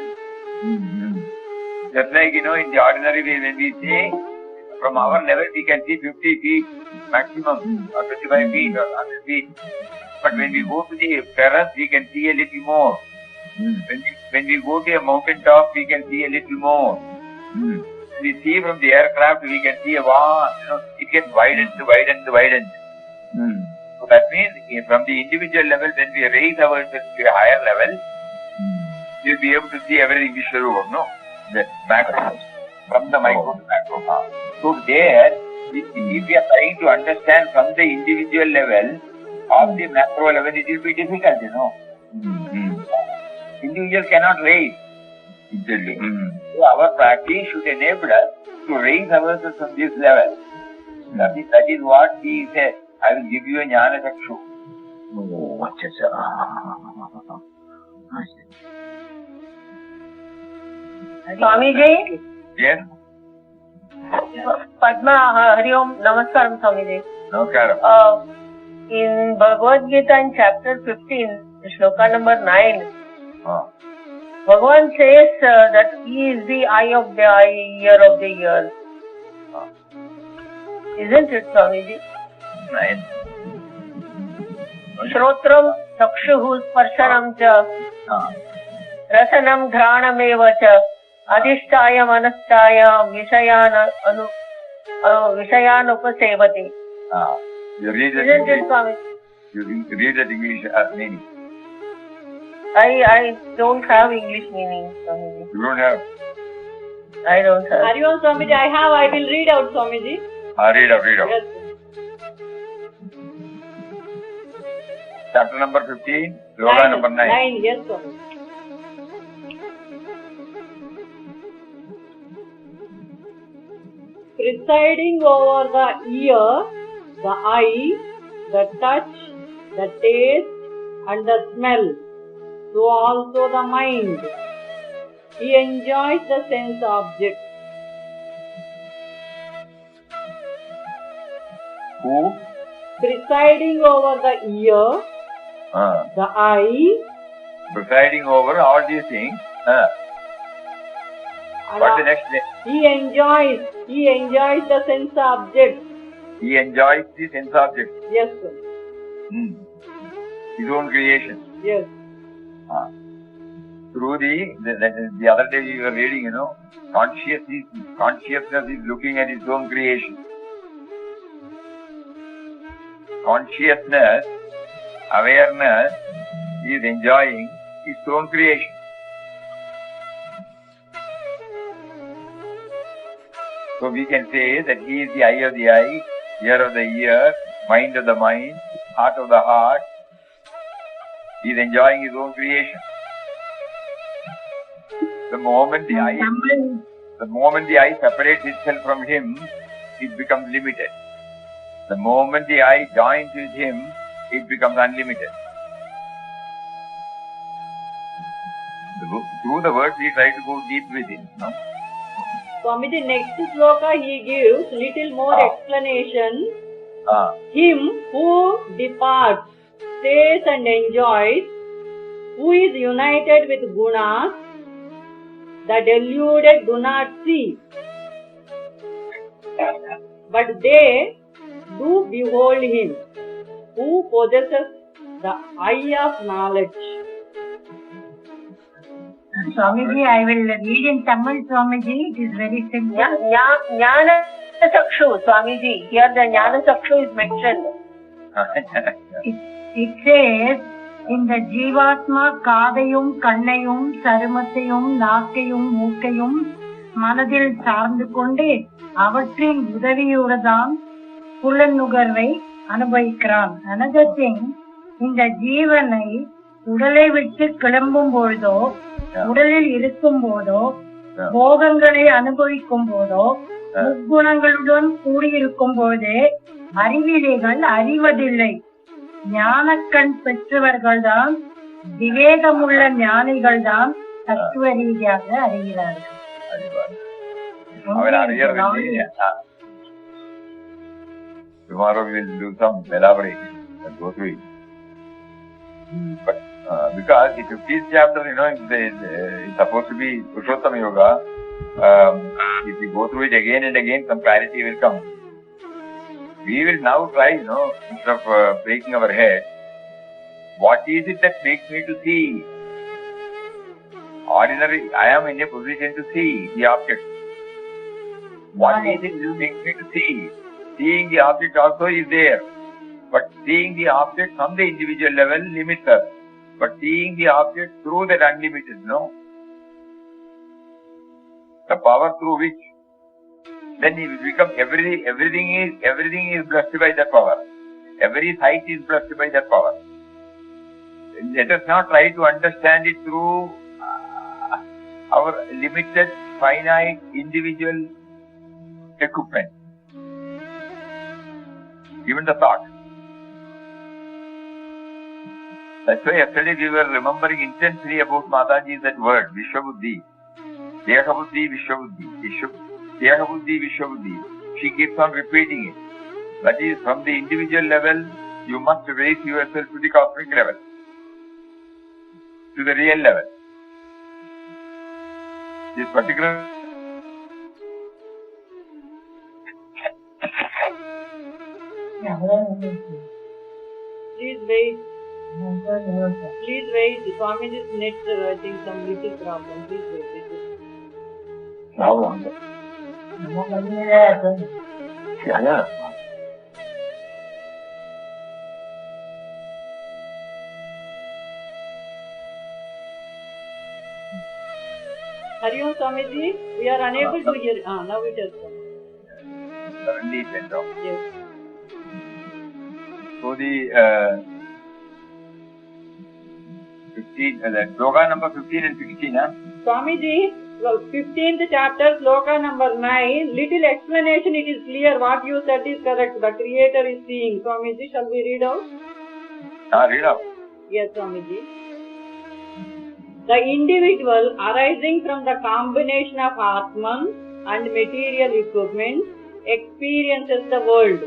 [SPEAKER 2] Just like, in the ordinary way when we say, from our level we can see 50 feet maximum, or 25 feet, or 100 feet. But when we go to the terrace, we can see a little more. When we go to a mountain top, we can see a little more. We see from the aircraft, we can see it gets widened. So that means from the individual level, when we raise ourselves to a higher level, we'll be able to see everything Vishwarupam, no? The macro. From the micro to macro. So there, if we are trying to understand from the individual level of the macro level, it will be difficult, Individual cannot raise. So our practice should enable us to raise ourselves from this level. That is what he said. I will give you a jnana chakshu.
[SPEAKER 7] Swamiji?
[SPEAKER 2] Yes?
[SPEAKER 7] Padma, Hari Om, Namaskaram Swamiji.
[SPEAKER 2] Namaskaram.
[SPEAKER 7] In Bhagavad Gita in chapter 15, shloka number 9, Bhagavan says that he is the eye of the eye, ear of the ear. Isn't it, Swamiji?
[SPEAKER 2] Nice.
[SPEAKER 7] Shrotram chakshuhu sparshanam cha rasanam dhranameva cha adhishtaya manastaya visayanupasevati.
[SPEAKER 2] You read that
[SPEAKER 7] Isn't it,
[SPEAKER 2] English.
[SPEAKER 7] Swami?
[SPEAKER 2] You read that English as meaning.
[SPEAKER 7] I don't have English meaning, Swamiji.
[SPEAKER 2] You don't have?
[SPEAKER 7] I don't have.
[SPEAKER 8] Hari Om Swamiji, I have. I will read out, Swamiji.
[SPEAKER 2] Read out.
[SPEAKER 8] Yes.
[SPEAKER 2] Chapter number 15, sloka number 9.
[SPEAKER 8] 9, yes, Swamiji. Presiding over the ear, the eye, the touch, the taste, and the smell, so also the mind. He enjoys the sense object.
[SPEAKER 2] Who?
[SPEAKER 8] Presiding over the ear, the eye,
[SPEAKER 2] Presiding over all these things.
[SPEAKER 8] and
[SPEAKER 2] What's the next thing?
[SPEAKER 8] he enjoys the sense object.
[SPEAKER 2] He enjoys the sense object.
[SPEAKER 8] Yes, sir.
[SPEAKER 2] His own creation.
[SPEAKER 8] Yes.
[SPEAKER 2] Through the other day we were reading, consciousness is looking at its own creation. Consciousness, awareness is enjoying its own creation. So we can say that he is the eye of the eye, ear of the ear, mind of the mind, heart of the heart. He is enjoying his own creation. The moment the eye separates itself from him, it becomes limited. The moment the eye joins with him, it becomes unlimited. Through the words, we try to go deep within. No?
[SPEAKER 8] Swamiji, next sloka he gives little more explanation. Him who departs, stays and enjoys, who is united with gunas, the deluded do not see, but they do behold him, who possesses the eye of knowledge.
[SPEAKER 9] Swamiji, I will read in Tamil, Swamiji. It is very simple.
[SPEAKER 7] Jnana Chakshu, Swamiji. Here the Jnana Chakshu is mentioned.
[SPEAKER 9] It says, இந்த ஜீவாத்மா காதையும் கண்ணையும் சருமத்தையும் நாக்கையும் மூக்கையும் மனதில் சார்ந்து கொண்டு அவற்றின் உதவியோடுதான் புலனுகர்வை அனுபவிக்கிறான். Another thing, இந்த ஜீவனை உடலை விட்டு கிளம்பும் பொழுதோ உடலில் இருக்கும் போதோ போகங்களை அனுபவிக்கும் போதோ முக்குணங்களுடன் கூடியிருக்கும் போதே அறிவிலிகள் அறிவதில்லை. ஞானக்கண் பெற்றவர்கள் தான், விவேகமுள்ள ஞானிகள் தான் தத்துவ ரீதியாக அறிகிறார்கள்.
[SPEAKER 2] Tomorrow we will do some elaboration and go through it. But because the 15th chapter, it's supposed to be Purushottam Yoga. If we go through it again and again, some clarity will come. We will now try, instead of breaking our head, what is it that makes me to see? Ordinary, I am in a position to see the object. What is it that makes me to see? Seeing the object also is there. But seeing the object from the individual level limits us. But seeing the object through that unlimited, the power through which, then it becomes everything is blessed by that power. Every sight is blessed by that power. Let us not try to understand it through our limited, finite, individual equipment. Even the thought. That's why yesterday we were remembering intensely about Mataji's that word, Vishwabuddhi. Dehabuddhi, Vishwabuddhi. Dehabuddhi, Vishwabuddhi. She keeps on repeating it. That is, from the individual level, you must raise yourself to the cosmic level. To the real level. This particular
[SPEAKER 8] Please wait. Please wait. Swamiji's net, I think some little problem. Please wait. Hari Om Swamiji, we are unable to hear. Now it has come.
[SPEAKER 2] Suddenly it went off.
[SPEAKER 8] Yes.
[SPEAKER 2] So the sloka number 15 and 16,
[SPEAKER 8] Swamiji, 15th chapter, sloka number 9, little explanation, it is clear what you said is correct. The Creator is seeing. Swamiji, shall we read out?
[SPEAKER 2] Read out.
[SPEAKER 8] Yes, Swamiji. The individual arising from the combination of Atman and material equipment experiences the world.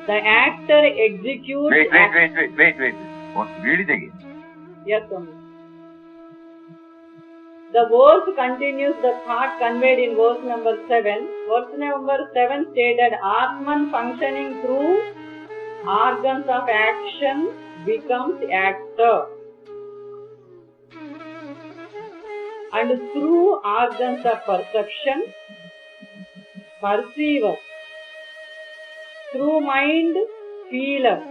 [SPEAKER 8] The actor executes...
[SPEAKER 2] Wait. Read it again.
[SPEAKER 8] Yes, Swami. The verse continues the thought conveyed in verse number 7. Verse number 7 stated, Atman functioning through organs of action becomes actor. And through organs of perception, perceiver. Through mind, feeler.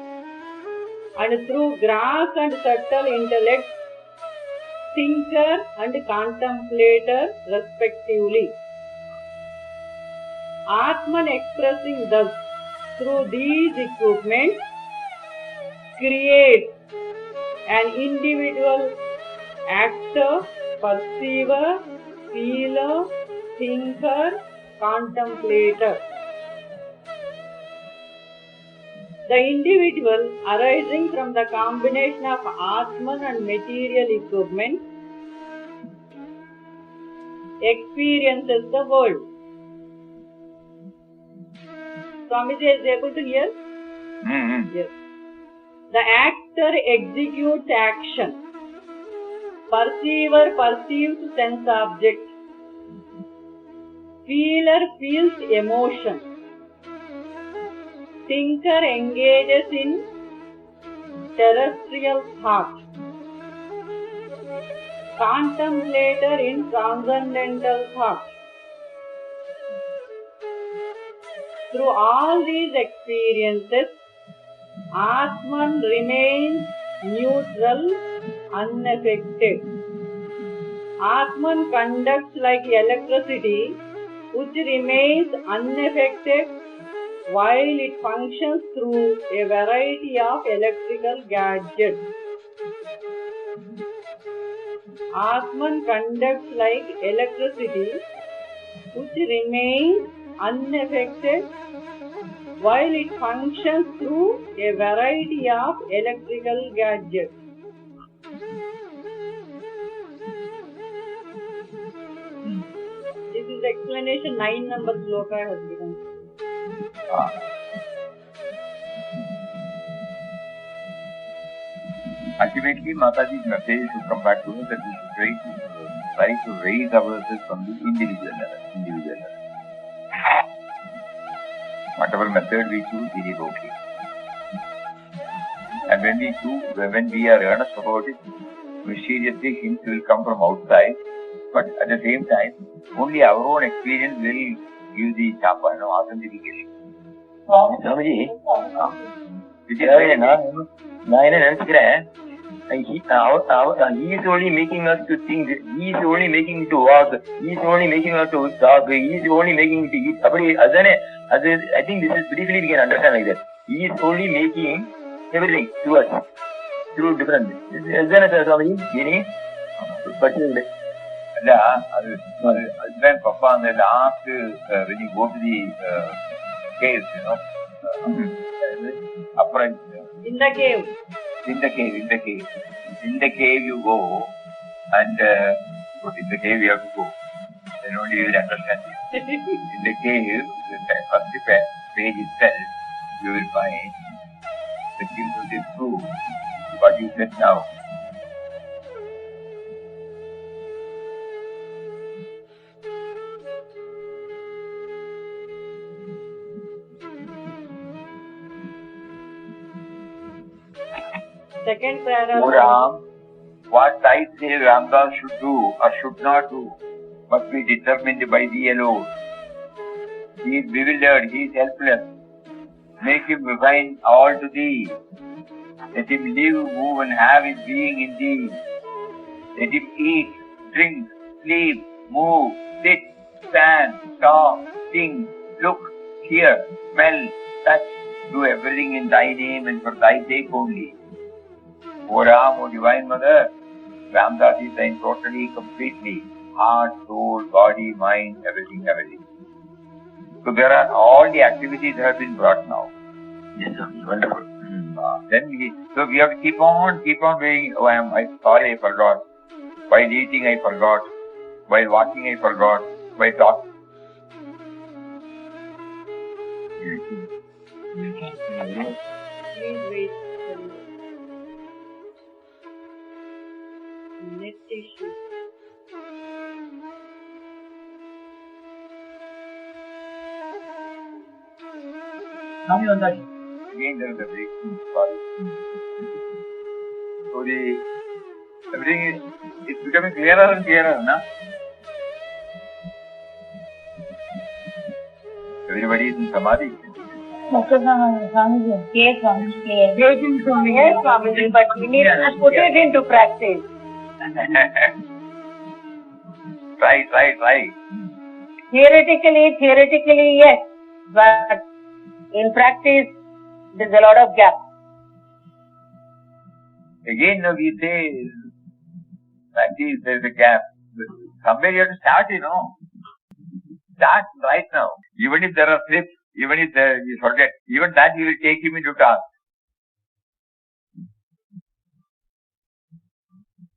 [SPEAKER 8] And through gross and subtle intellect, thinker and contemplator respectively. Atman expressing thus through these equipments creates an individual actor, perceiver, feeler, thinker, contemplator. The individual arising from the combination of Atman and material equipment experiences the world. Swamiji is able to hear? Yes. The actor executes action. Perceiver perceives sense object. Feeler feels emotion. Thinker engages in terrestrial thought. contemplator in transcendental thought. Through all these experiences, Atman remains neutral, unaffected. Atman conducts like electricity, which remains unaffected while it functions through a variety of electrical gadgets. Atman conducts like electricity, which remains unaffected while it functions through a variety of electrical gadgets. This is explanation 9 number sloka has given.
[SPEAKER 2] Ultimately, Mataji's message should come back to us that we should try to raise ourselves from the individual level. Whatever method we choose, it is okay. And when we are earnest about it, mysteriously hints will come from outside, but at the same time, only our own experience will give the authentication.
[SPEAKER 4] Swamiji, நான் என்ன நினைச்சுக்கிறேன், he is only making us to think, he is only making to walk, he is only making us to talk, he is only making to eat. I think this is briefly we can understand like that. He is only making everything to us through different. Swamiji, meaning particularly.
[SPEAKER 2] Then Papa on the last when you go to the cave, upright.
[SPEAKER 8] In the cave.
[SPEAKER 2] In the cave you go, and in the cave you have to go. Then only you will understand it. In the cave, the first page itself, you will find the truth is true. What you said now.
[SPEAKER 8] Second paragraph.
[SPEAKER 2] O Ram, what I say Ramdas should do or should not do must be determined by thee alone. He is bewildered, he is helpless. Make him resign all to thee. Let him live, move and have his being in thee. Let him eat, drink, sleep, move, sit, stand, talk, think, look, hear, smell, touch, do everything in thy name and for thy sake only. O Ram, O Divine Mother, Ramdas is thine totally, completely, heart, soul, body, mind, everything. So there are all the activities have been brought now.
[SPEAKER 4] Yes, sir. Wonderful.
[SPEAKER 2] So we have to keep on being, I'm sorry I forgot. While eating I forgot. While walking I forgot. While talking.
[SPEAKER 8] Please wait. Net issue.
[SPEAKER 2] Again there is a break. Sorry. So everything is becoming clearer and clearer, na? Everybody is in samadhi.
[SPEAKER 9] Yes, Swamiji. Yes,
[SPEAKER 7] Swamiji, but we need to put it into practice.
[SPEAKER 2] Try.
[SPEAKER 7] Theoretically, yes, but in practice, there's a lot of gap.
[SPEAKER 2] Again, we say, practice, there's a gap. Somewhere you have to start, Start right now. Even if there are slips, even if you forget, even that you will take him into task.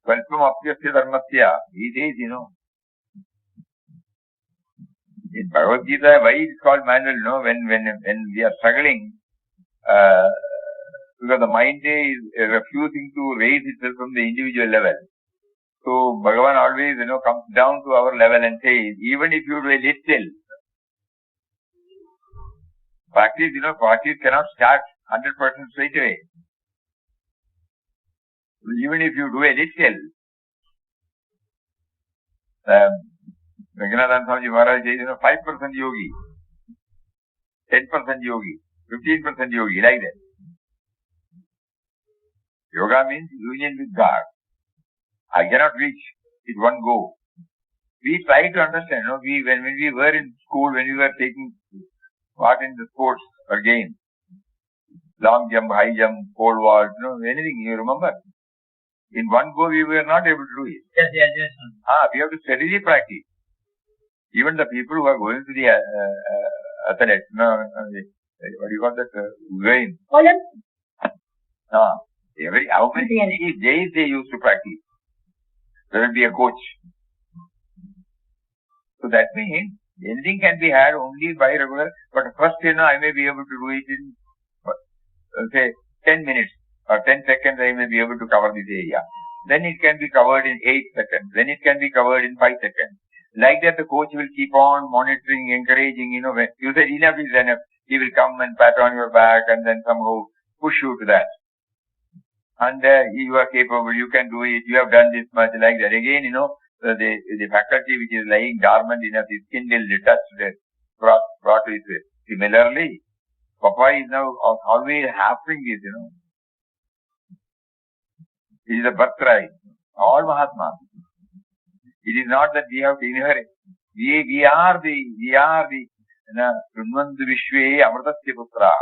[SPEAKER 2] Svalpam apyasya dharmasya, he says, in Bhagavad Gita, why it is called manual, when we are struggling, because the mind is refusing to raise itself from the individual level. So Bhagavan always, comes down to our level and says, even if you do a little, practice cannot start 100% straight away. So even if you do a little, Ranganathan Swami Maharaj says, 5% yogi, 10% yogi, 15% yogi, like that. Yoga means union with God. I cannot reach it one go. We try to understand, when we were in school, when we were taking part in the sports or games, long jump, high jump, pole vault, anything, you remember? In one go, we were not able to do it.
[SPEAKER 4] Yes.
[SPEAKER 2] We have to steadily practice. Even the people who are going to the athlete, what do you call that? Game. How many days they used to practice? There will be a coach. So that means anything can be had only by regular, but first, I may be able to do it in, say, 10 minutes or 10 seconds, I may be able to cover this area. Then it can be covered in 8 seconds. Then it can be covered in 5 seconds. Like that, the coach will keep on monitoring, encouraging, when you say enough is enough, he will come and pat on your back and then somehow push you to that. And you are capable, you can do it, you have done this much, like that. Again, the faculty which is lying dormant enough is kindled, touched, brought to it. Similarly, Papa is now always happening this, It is a birthright. All Mahatmas. It is not that we have to inherit. We are the Sunvandu Vishwe Amritasya Putra.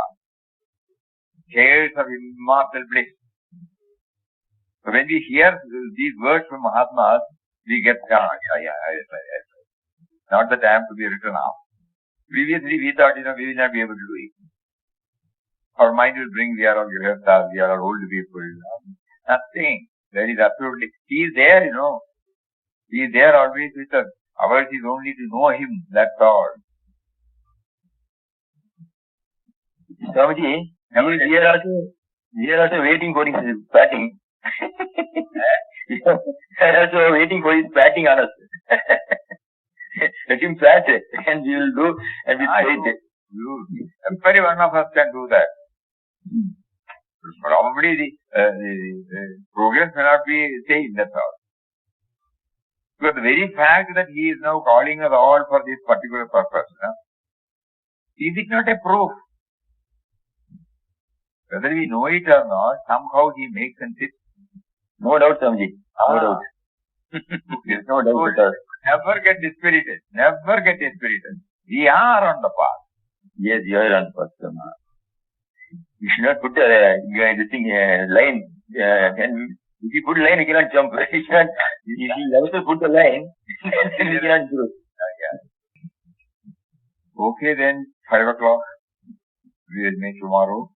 [SPEAKER 2] Heirs of immortal bliss. So when we hear these words from Mahatmas, we get, yes. Not the time to be written off. Previously we thought, we will not be able to do it. Our mind will bring, we are all grihasthas, we are all old people. Nothing. That is absolutely, he is there, He is there always with us. Ours is only to know him, that's all.
[SPEAKER 4] Swamiji, we are also waiting for his batting. We are also waiting for his batting on us. Let him bat and we will do, and we will it.
[SPEAKER 2] Every one of us can do that. Probably the progress may not be same, that's all. Because the very fact that he is now calling us all for this particular purpose, is it not a proof? Whether we know it or not, somehow he makes sense it.
[SPEAKER 4] No doubt, Swamiji. No doubt.
[SPEAKER 2] There's no doubt at all. Never get dispirited. Never get dispirited. We are on the path.
[SPEAKER 4] Yes, you are on the path. You should not put line. If you put a line, you cannot jump. If you also put a line, then you cannot grow.
[SPEAKER 2] Okay, then 5 o'clock. We will meet tomorrow.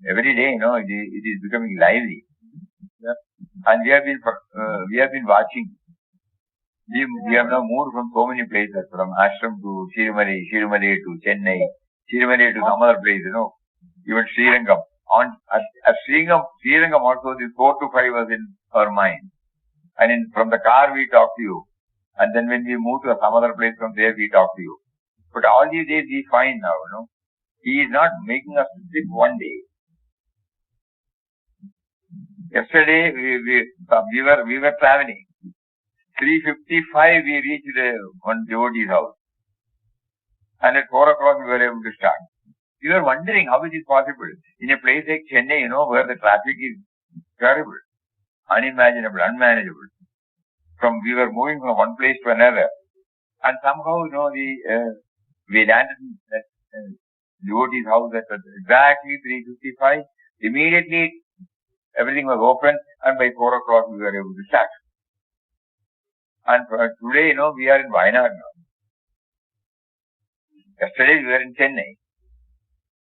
[SPEAKER 2] Every day, it is becoming lively. Yeah. And we have been watching. We have now moved from so many places, from Ashram to Shirumale to Chennai, Shirumale to some other place, even Srirangam. At Srirangam also, this 4 to 5 was in our mind. And from the car we talk to you. And then when we move to some other place, from there we talk to you. But all these days we find now, he is not making us sit one day. Yesterday we were traveling. 3:55 we reached one devotee's house. And at 4 o'clock we were able to start. We were wondering how it is possible. In a place like Chennai, where the traffic is terrible, unimaginable, unmanageable. We were moving from one place to another. And somehow, we landed in that devotee's house at exactly 3:55. Immediately, everything was open, and by 4 o'clock we were able to start. And today, we are in Wayanad now. Yesterday we were in Chennai.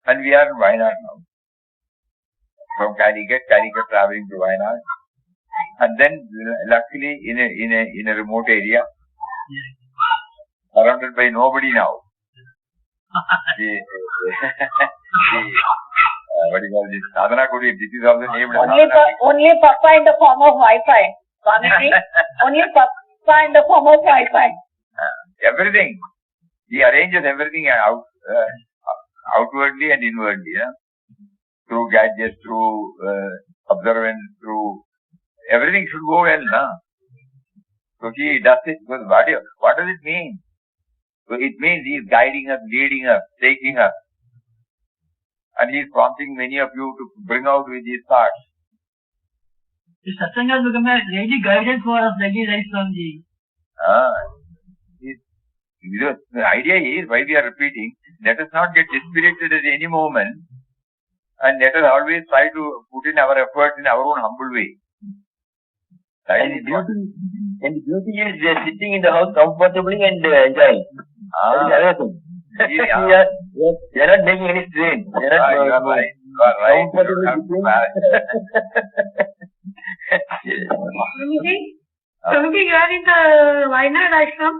[SPEAKER 2] And we are in Wayanad now. From Calicut traveling to Wayanad. And then, luckily, in a remote area, surrounded by nobody now. What do you call this? Sadhana Kutir. This is also named
[SPEAKER 7] only Papa in the form of Wi-Fi. Swamiji, only Papa in the form of Wi-Fi.
[SPEAKER 2] Everything. He arranges everything outwardly and inwardly. Through gadgets, through observance, through everything should go well. So he does it. Because what does it mean? So it means he is guiding us, leading us, taking us. And he is prompting many of you to bring out with these thoughts.
[SPEAKER 6] The Satsang has become a daily guidance for us, daily right, Swamiji.
[SPEAKER 2] The idea is, why we are repeating, let us not get dispirited at any moment, and let us always try to put in our efforts in our own humble way.
[SPEAKER 4] And the beauty is they are sitting in the house comfortably and enjoying. That is another thing. They are not making any strain. They are not
[SPEAKER 2] you are right.
[SPEAKER 4] comfortably
[SPEAKER 9] Swamiji, you are in the Wayanad ashram?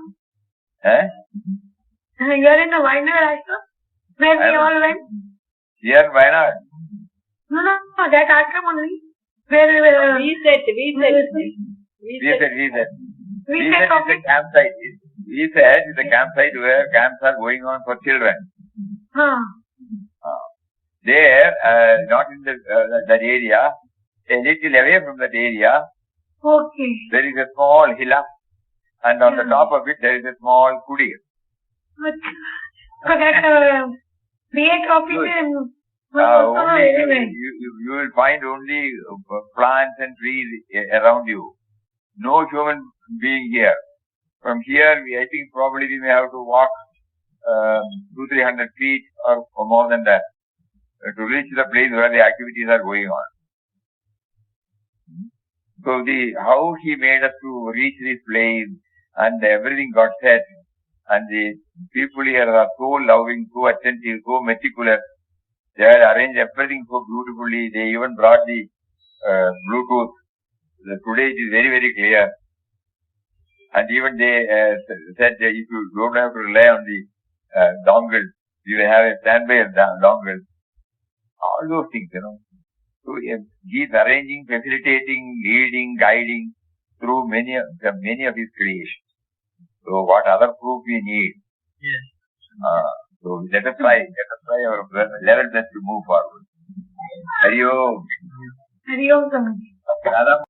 [SPEAKER 9] You are in the Wayanad ashram? Where we all went?
[SPEAKER 2] Here, why not?
[SPEAKER 9] No, that ashram only. Where
[SPEAKER 8] We said
[SPEAKER 2] We said it's a campsite. We said it's a campsite where camps are going on for children. There, not in that area, a little away from that area,
[SPEAKER 9] Okay.
[SPEAKER 2] there is a small hillock, and on the top of it there is a small kudir.
[SPEAKER 9] So that create office and
[SPEAKER 2] You will find only plants and trees around you. No human being here. From here, I think probably we may have to walk 200-300 feet or more than that to reach the place where the activities are going on. So how he made us to reach this place, and everything got set, and the people here are so loving, so attentive, so meticulous. They had arranged everything so beautifully. They even brought the Bluetooth. Today it is very, very clear. And even they said that if you don't have to rely on the dongle, you will have a standby dongle. All those things, So he is arranging, facilitating, leading, guiding through many of his creations. So what other proof we need?
[SPEAKER 6] Yes.
[SPEAKER 2] So let us try our level best to move forward. Hari Om.
[SPEAKER 9] Hari Om, Swamiji.